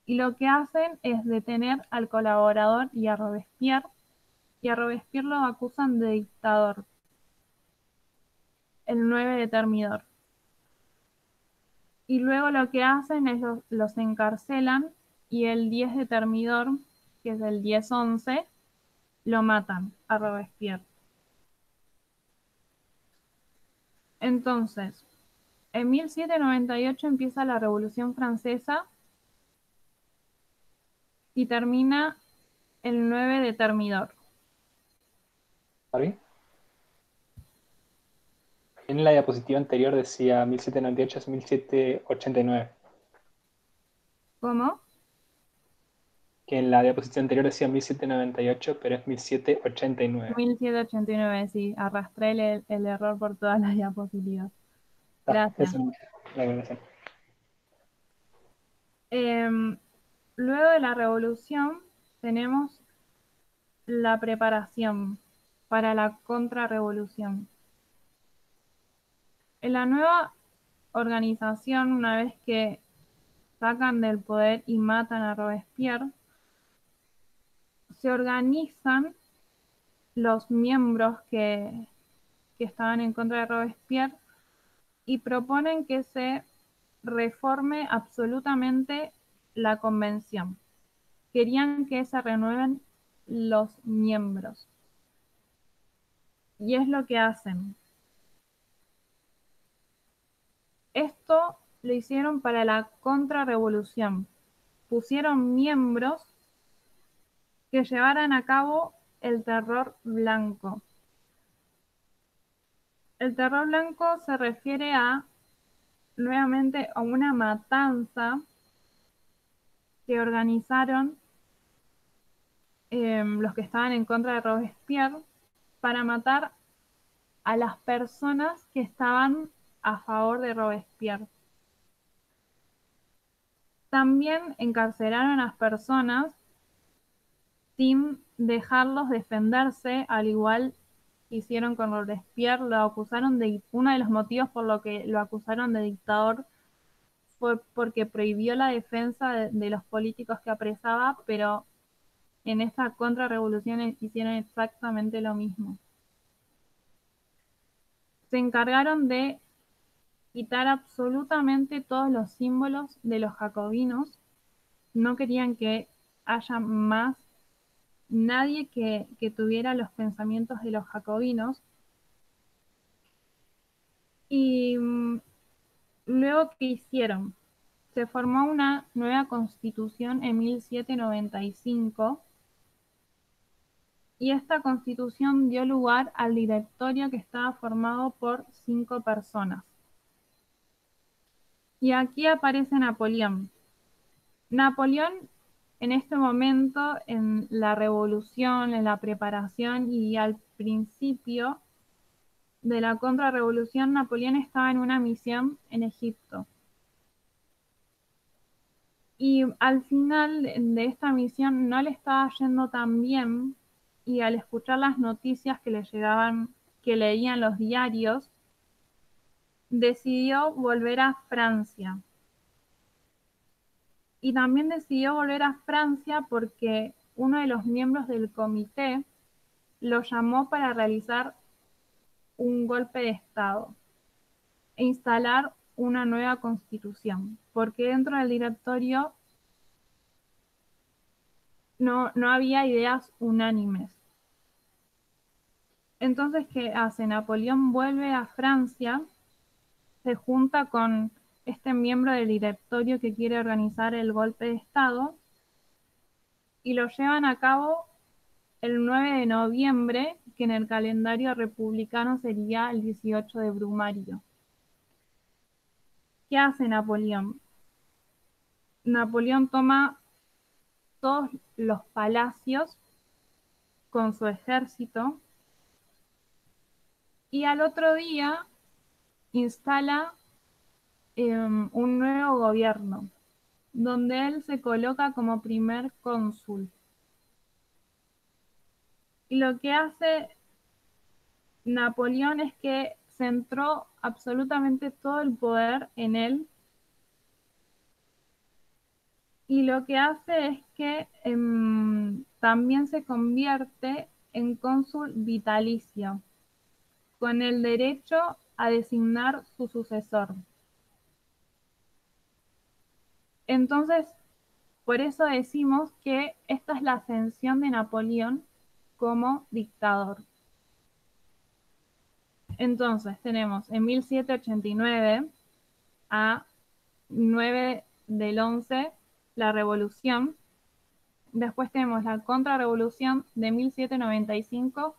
Y lo que hacen es detener al colaborador y a Robespierre lo acusan de dictador, el 9 de Termidor. Y luego lo que hacen es los encarcelan y el 10 de Termidor, que es el 10-11, lo matan a Robespierre. Entonces, en 1798 empieza la Revolución Francesa y termina el 9 de Termidor. ¿Barbie? En la diapositiva anterior decía 1798 es 1789. ¿Cómo? Que en la diapositiva anterior decía 1798, pero es 1789. 1789, sí, arrastré el error por todas las diapositivas. Gracias. Esa es la aclaración. Luego de la revolución tenemos la preparación para la contrarrevolución. En la nueva organización, una vez que sacan del poder y matan a Robespierre, se organizan los miembros que estaban en contra de Robespierre y proponen que se reforme absolutamente la convención. Querían que se renueven los miembros. Y es lo que hacen. Esto lo hicieron para la contrarrevolución. Pusieron miembros que llevaran a cabo el terror blanco. El terror blanco se refiere nuevamente a una matanza que organizaron los que estaban en contra de Robespierre para matar a las personas que estaban a favor de Robespierre. También encarcelaron a las personas sin dejarlos defenderse, al igual que hicieron con Robespierre. Lo acusaron de, uno de los motivos por lo que lo acusaron de dictador fue porque prohibió la defensa de los políticos que apresaba, pero en esta contrarrevolución hicieron exactamente lo mismo. Se encargaron de quitar absolutamente todos los símbolos de los jacobinos. No querían que haya más nadie que tuviera los pensamientos de los jacobinos. Y luego, ¿qué hicieron? Se formó una nueva constitución en 1795 y esta constitución dio lugar al directorio que estaba formado por 5 personas. Y aquí aparece Napoleón. Napoleón en este momento, en la revolución, en la preparación y al principio de la contrarrevolución, Napoleón estaba en una misión en Egipto. Y al final de esta misión no le estaba yendo tan bien y al escuchar las noticias que le llegaban, que leían los diarios, decidió volver a Francia. Y también decidió volver a Francia porque uno de los miembros del comité lo llamó para realizar un golpe de Estado e instalar una nueva constitución, porque dentro del directorio no había ideas unánimes. Entonces, ¿qué hace? Napoleón vuelve a Francia, se junta con este miembro del directorio que quiere organizar el golpe de Estado y lo llevan a cabo el 9 de noviembre, que en el calendario republicano sería el 18 de Brumario. ¿Qué hace Napoleón? Napoleón toma todos los palacios con su ejército y al otro día instala un nuevo gobierno, donde él se coloca como primer cónsul. Y lo que hace Napoleón es que centró absolutamente todo el poder en él. Y lo que hace es que también se convierte en cónsul vitalicio, con el derecho a designar su sucesor. Entonces, por eso decimos que esta es la ascensión de Napoleón como dictador. Entonces, tenemos en 1789 a 9 del 11 la revolución. Después tenemos la contrarrevolución de 1795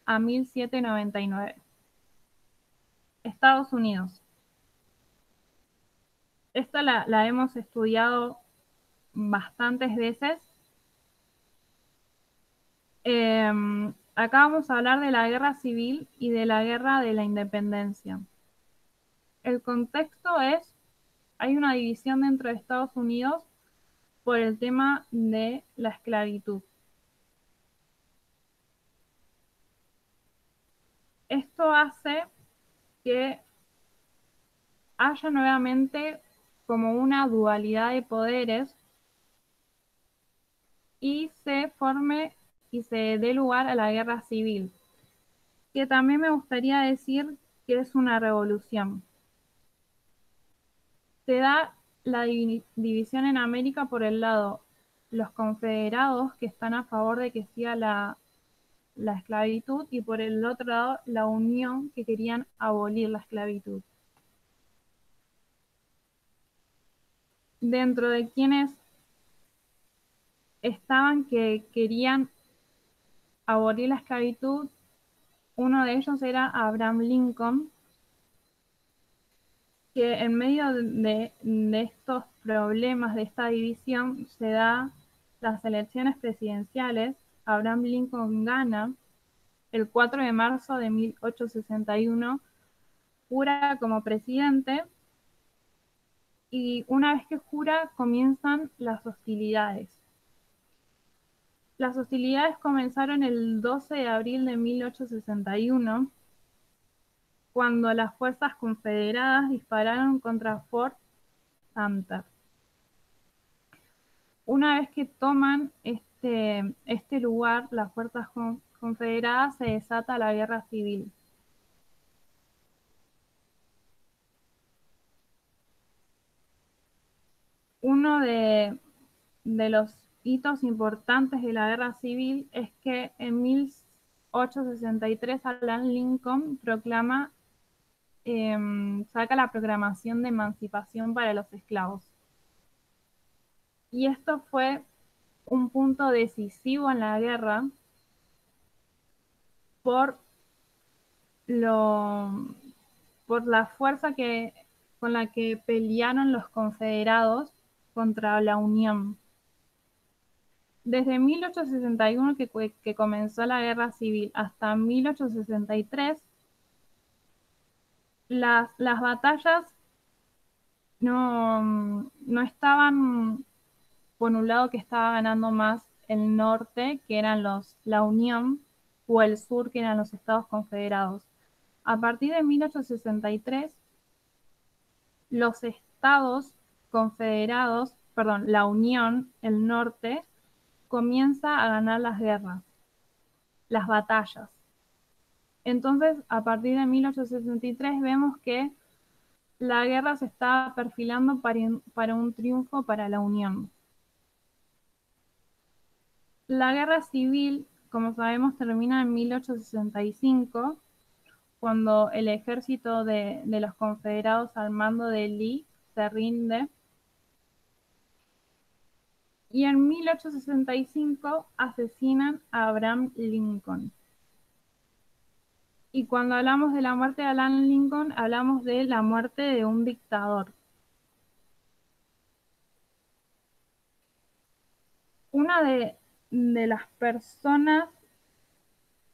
a 1799. Estados Unidos. Esta la hemos estudiado bastantes veces. Acá vamos a hablar de la guerra civil y de la guerra de la independencia. El contexto es, hay una división dentro de Estados Unidos por el tema de la esclavitud. Esto hace que haya nuevamente como una dualidad de poderes y se forme y se dé lugar a la guerra civil, que también me gustaría decir que es una revolución. Se da la división en América por el lado los confederados que están a favor de que siga la esclavitud y por el otro lado la Unión que querían abolir la esclavitud. Dentro de quienes estaban que querían abolir la esclavitud, uno de ellos era Abraham Lincoln, que en medio de estos problemas, de esta división, se da las elecciones presidenciales. Abraham Lincoln gana el 4 de marzo de 1861, jura como presidente y una vez que jura comienzan las hostilidades. Las hostilidades comenzaron el 12 de abril de 1861, cuando las fuerzas confederadas dispararon contra Fort Sumter. Una vez que toman este lugar, las fuerzas confederadas, se desata la guerra civil. Uno de los hitos importantes de la guerra civil es que en 1863 Abraham Lincoln proclama, saca la proclamación de emancipación para los esclavos. Y esto fue un punto decisivo en la guerra por la fuerza con la que pelearon los confederados contra la Unión. Desde 1861 que comenzó la guerra civil hasta 1863, las batallas no estaban por un lado, que estaba ganando más el norte, que eran la Unión, o el sur, que eran los Estados Confederados. A partir de 1863, los Estados Confederados, perdón, la Unión, el norte, comienza a ganar las guerras, las batallas. Entonces, a partir de 1863 vemos que la guerra se está perfilando para un triunfo para la Unión. La guerra civil, como sabemos, termina en 1865, cuando el ejército de los confederados al mando de Lee se rinde. Y en 1865 asesinan a Abraham Lincoln. Y cuando hablamos de la muerte de Abraham Lincoln, hablamos de la muerte de un dictador. Una de las personas,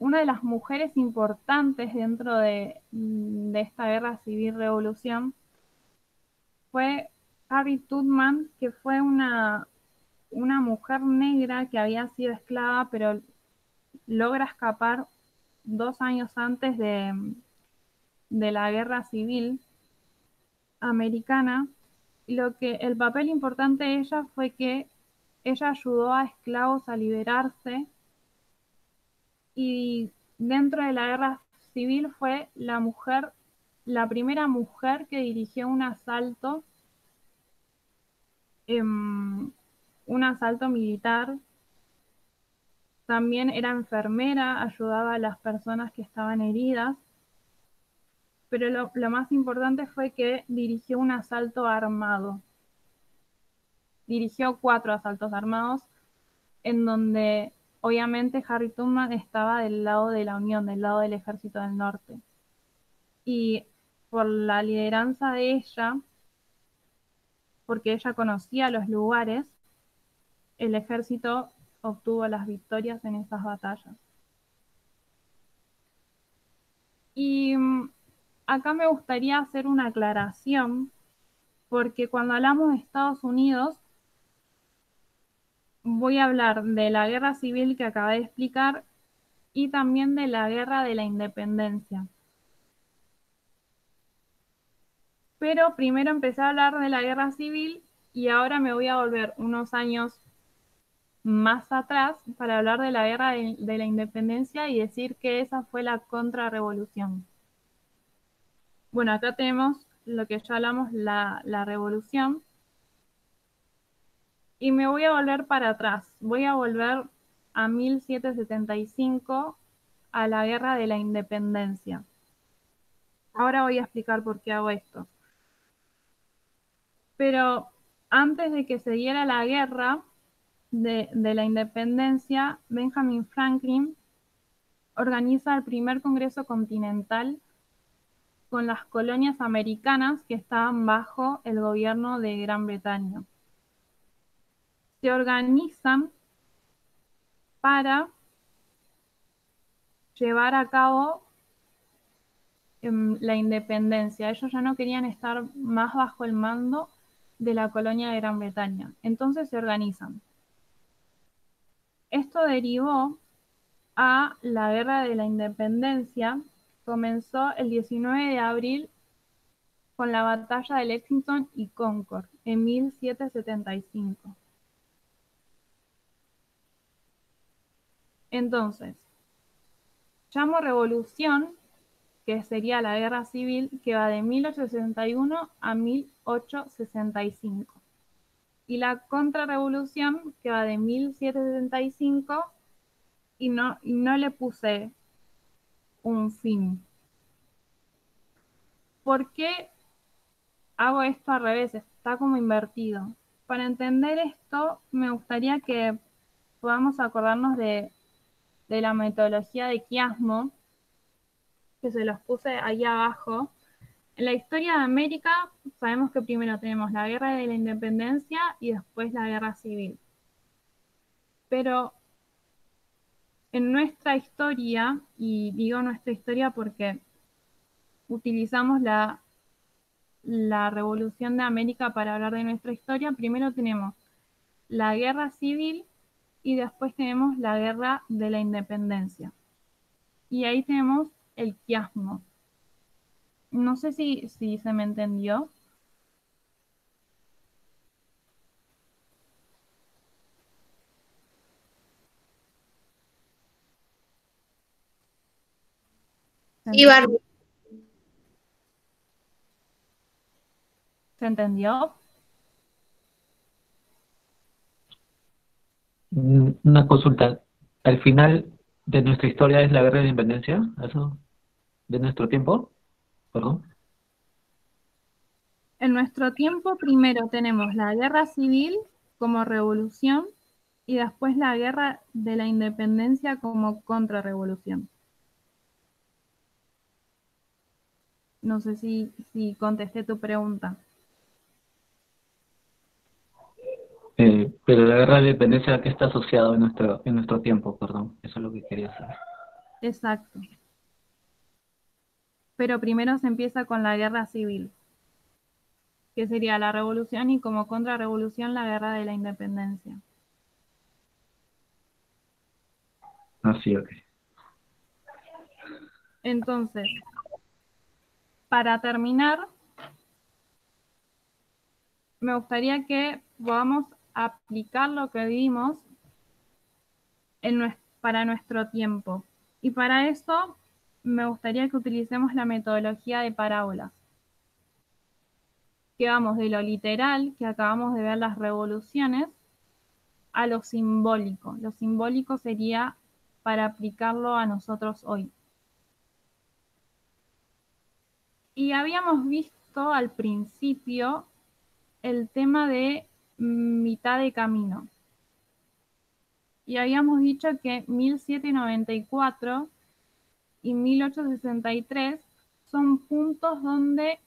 una de las mujeres importantes dentro de esta guerra civil revolución fue Harriet Tubman, que fue una mujer negra que había sido esclava, pero logra escapar 2 años antes de la guerra civil americana. Y el papel importante de ella fue que ella ayudó a esclavos a liberarse, y dentro de la guerra civil fue la primera mujer que dirigió un asalto militar. También era enfermera, ayudaba a las personas que estaban heridas, pero lo más importante fue que dirigió un asalto armado. Dirigió 4 asaltos armados, en donde obviamente Harriet Tubman estaba del lado de la Unión, del lado del Ejército del Norte. Y por la lideranza de ella, porque ella conocía los lugares, el ejército obtuvo las victorias en esas batallas. Y acá me gustaría hacer una aclaración, porque cuando hablamos de Estados Unidos, voy a hablar de la guerra civil que acabé de explicar y también de la guerra de la independencia. Pero primero empecé a hablar de la guerra civil y ahora me voy a volver unos años más atrás para hablar de la guerra de la independencia y decir que esa fue la contrarrevolución. Bueno, acá tenemos lo que ya hablamos, la revolución. Y me voy a volver para atrás. Voy a volver a 1775, a la guerra de la independencia. Ahora voy a explicar por qué hago esto. Pero antes de que se diera la guerra de la independencia, Benjamin Franklin organiza el primer Congreso Continental con las colonias americanas que estaban bajo el gobierno de Gran Bretaña. Se organizan para llevar a cabo la independencia. Ellos ya no querían estar más bajo el mando de la colonia de Gran Bretaña. Entonces se organizan. Esto derivó a la Guerra de la Independencia. Comenzó el 19 de abril con la batalla de Lexington y Concord en 1775. Entonces, llamo revolución, que sería la guerra civil, que va de 1861 a 1865. Y la contrarrevolución, que va de 1775, y no le puse un fin. ¿Por qué hago esto al revés? Está como invertido. Para entender esto, me gustaría que podamos acordarnos de la metodología de quiasmo, que se los puse ahí abajo. En la historia de América sabemos que primero tenemos la guerra de la independencia y después la guerra civil. Pero en nuestra historia, y digo nuestra historia porque utilizamos la Revolución de América para hablar de nuestra historia, primero tenemos la guerra civil y después tenemos la guerra de la independencia. Y ahí tenemos el quiasmo. No sé si se me entendió. Sí, Barbie. ¿Se entendió? Una consulta. ¿Al final de nuestra historia es la guerra de la independencia? ¿Eso? ¿De nuestro tiempo? Perdón. En nuestro tiempo primero tenemos la guerra civil como revolución y después la guerra de la independencia como contrarrevolución. No sé si contesté tu pregunta. Pero la guerra de la independencia, ¿a qué está asociado en nuestro tiempo? Perdón, eso es lo que quería saber. Exacto. Pero primero se empieza con la guerra civil, que sería la revolución, y como contrarrevolución la guerra de la independencia. Ah, sí, ok. Entonces, para terminar, me gustaría que podamos aplicar lo que vimos para nuestro tiempo. Y para eso me gustaría que utilicemos la metodología de parábolas. Que vamos de lo literal, que acabamos de ver las revoluciones, a lo simbólico. Lo simbólico sería para aplicarlo a nosotros hoy. Y habíamos visto al principio el tema de mitad de camino. Y habíamos dicho que 1794 y 1863 son puntos donde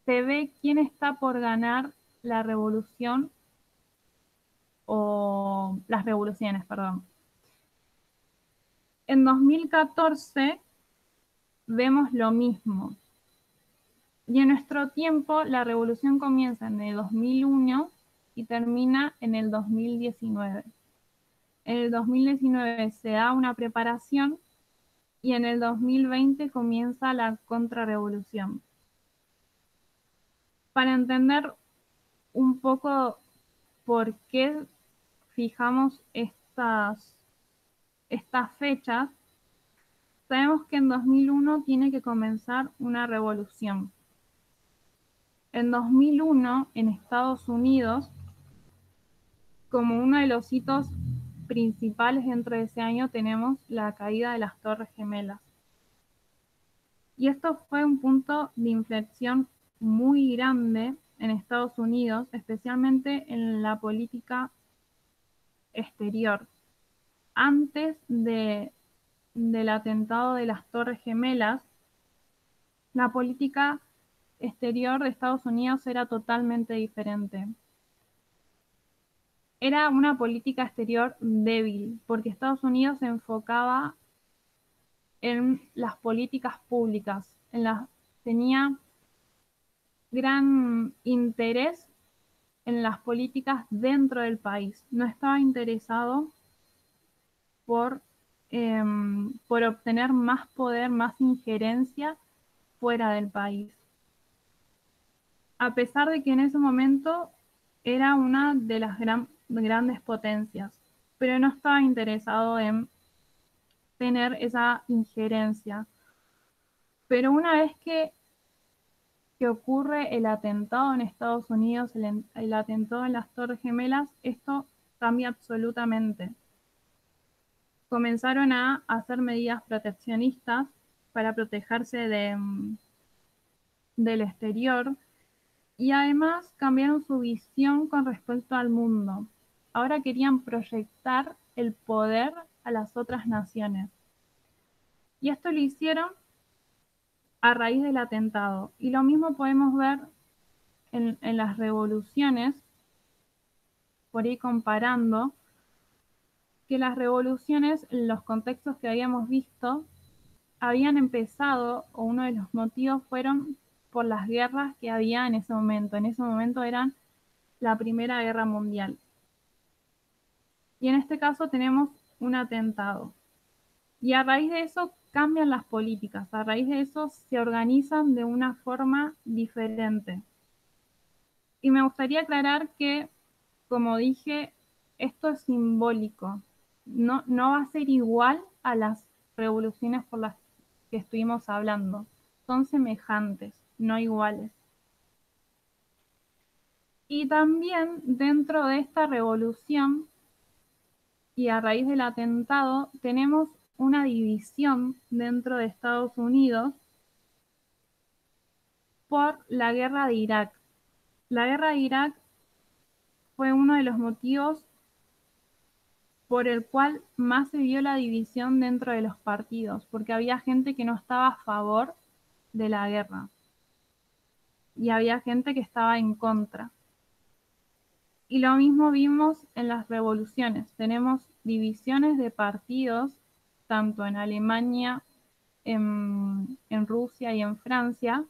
se ve quién está por ganar la revolución o las revoluciones, perdón. En 2014 vemos lo mismo. Y en nuestro tiempo la revolución comienza en el 2001 y termina en el 2019. En el 2019 se da una preparación y en el 2020 comienza la contrarrevolución. Para entender un poco por qué fijamos estas fechas, sabemos que en 2001 tiene que comenzar una revolución. En 2001, en Estados Unidos, como uno de los hitos principales dentro de ese año, tenemos la caída de las Torres Gemelas. Y esto fue un punto de inflexión muy grande en Estados Unidos, especialmente en la política exterior. Antes del atentado de las Torres Gemelas, la política exterior de Estados Unidos era totalmente diferente. Era una política exterior débil, porque Estados Unidos se enfocaba en las políticas públicas, tenía gran interés en las políticas dentro del país. No estaba interesado por obtener más poder, más injerencia fuera del país. A pesar de que en ese momento era una de las grandes potencias, pero no estaba interesado en tener esa injerencia. Pero una vez que ocurre el atentado en Estados Unidos, el atentado en las Torres Gemelas, esto cambia absolutamente. Comenzaron a hacer medidas proteccionistas para protegerse del exterior y además cambiaron su visión con respecto al mundo. Ahora querían proyectar el poder a las otras naciones. Y esto lo hicieron a raíz del atentado. Y lo mismo podemos ver en las revoluciones, por ahí comparando, que las revoluciones, en los contextos que habíamos visto, habían empezado, o uno de los motivos fueron por las guerras que había en ese momento. En ese momento eran la Primera Guerra Mundial. Y en este caso tenemos un atentado. Y a raíz de eso cambian las políticas, a raíz de eso se organizan de una forma diferente. Y me gustaría aclarar que, como dije, esto es simbólico. No va a ser igual a las revoluciones por las que estuvimos hablando. Son semejantes, no iguales. Y también dentro de esta revolución y a raíz del atentado tenemos una división dentro de Estados Unidos por la guerra de Irak. La guerra de Irak fue uno de los motivos por el cual más se vio la división dentro de los partidos, porque había gente que no estaba a favor de la guerra y había gente que estaba en contra. Y lo mismo vimos en las revoluciones. Tenemos divisiones de partidos, tanto en Alemania, en Rusia y en Francia,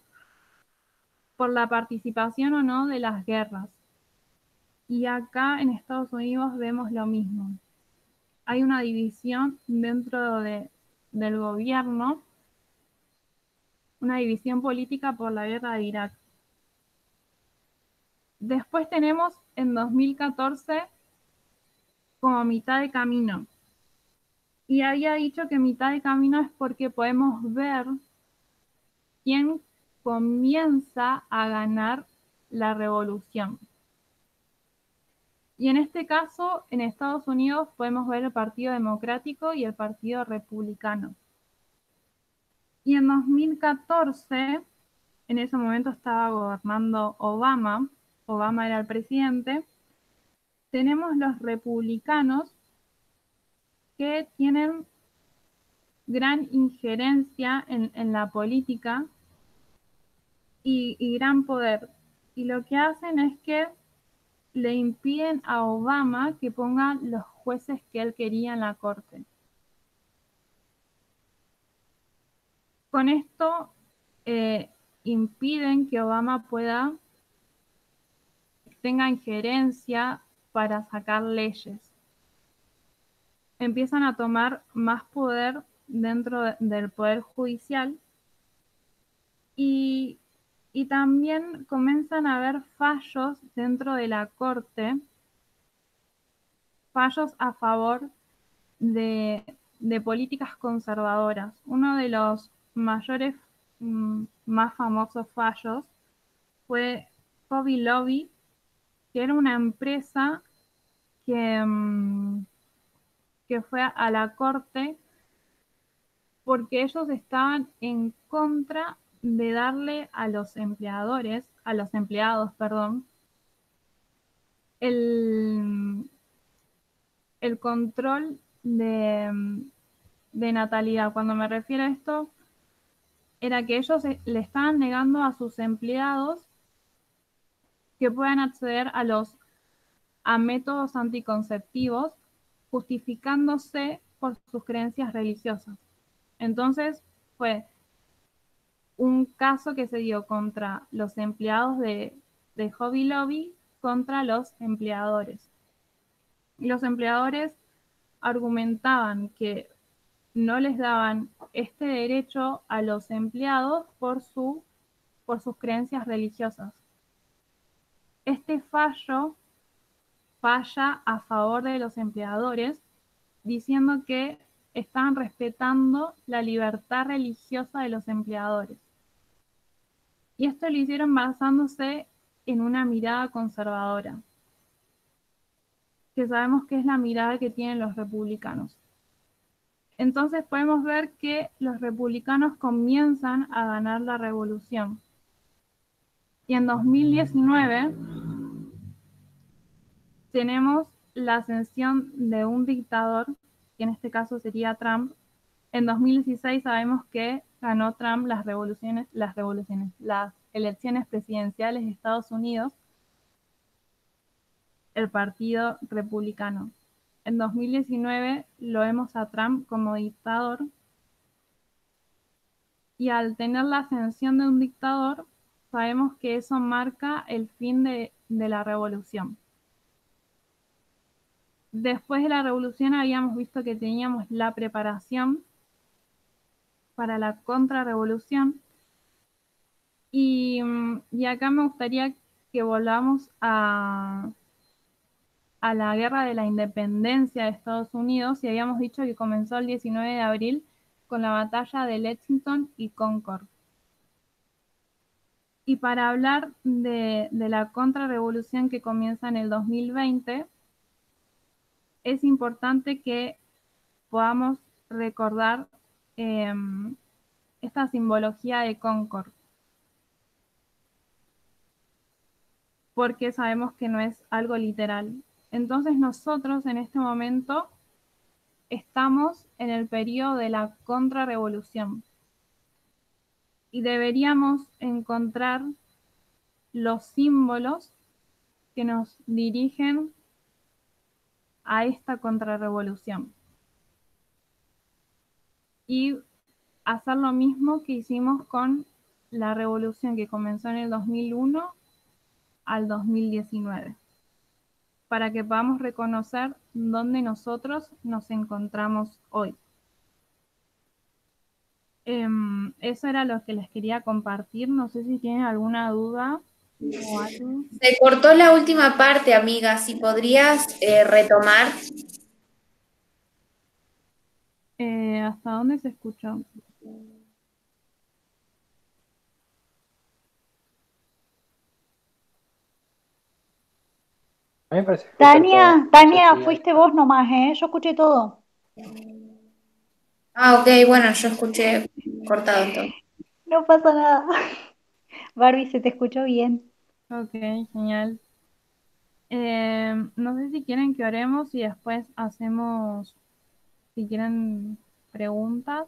por la participación o no de las guerras. Y acá en Estados Unidos vemos lo mismo. Hay una división dentro del gobierno, una división política por la guerra de Irak. Después tenemos en 2014 como mitad de camino. Y había dicho que mitad de camino es porque podemos ver quién comienza a ganar la revolución. Y en este caso, en Estados Unidos podemos ver el Partido Democrático y el Partido Republicano. Y en 2014, en ese momento estaba gobernando Obama era el presidente, tenemos los republicanos que tienen gran injerencia en la política y gran poder. Y lo que hacen es que le impiden a Obama que ponga los jueces que él quería en la corte. Con esto impiden que Obama tenga injerencia para sacar leyes. Empiezan a tomar más poder dentro del poder judicial y también comienzan a haber fallos dentro de la corte, fallos a favor de políticas conservadoras. Uno de los mayores, más famosos fallos fue Hobby Lobby, que era una empresa que fue a la corte porque ellos estaban en contra de darle a los empleados, el control de natalidad. Cuando me refiero a esto, era que ellos le estaban negando a sus empleados que puedan acceder a métodos anticonceptivos, justificándose por sus creencias religiosas. Entonces fue un caso que se dio contra los empleados de Hobby Lobby contra los empleadores. Los empleadores argumentaban que no les daban este derecho a los empleados por sus creencias religiosas. Este fallo falla a favor de los empleadores, diciendo que estaban respetando la libertad religiosa de los empleadores. Y esto lo hicieron basándose en una mirada conservadora, que sabemos que es la mirada que tienen los republicanos. Entonces podemos ver que los republicanos comienzan a ganar la revolución. Y en 2019 tenemos la ascensión de un dictador, que en este caso sería Trump. En 2016 sabemos que ganó Trump las elecciones presidenciales de Estados Unidos, el Partido Republicano. En 2019 lo vemos a Trump como dictador, y al tener la ascensión de un dictador, sabemos que eso marca el fin de la revolución. Después de la revolución habíamos visto que teníamos la preparación para la contrarrevolución, y acá me gustaría que volvamos a la guerra de la independencia de Estados Unidos, y habíamos dicho que comenzó el 19 de abril con la batalla de Lexington y Concord. Y para hablar de la contrarrevolución que comienza en el 2020, es importante que podamos recordar esta simbología de Concord, porque sabemos que no es algo literal. Entonces nosotros en este momento estamos en el periodo de la contrarrevolución y deberíamos encontrar los símbolos que nos dirigen a esta contrarrevolución y hacer lo mismo que hicimos con la revolución que comenzó en el 2001 al 2019, para que podamos reconocer dónde nosotros nos encontramos hoy. Eso era lo que les quería compartir. No sé si tienen alguna duda o algo. Se cortó la última parte, amiga. Si podrías retomar. ¿Hasta dónde se escuchó? A mí me parece que Tania, cortó Cecilia. fuiste vos nomás, ¿eh? Yo escuché todo. Ah, ok, bueno, yo escuché cortado entonces. No pasa nada. Barbie, se te escuchó bien. Ok, genial. No sé si quieren que oremos y después hacemos, si quieren, preguntas.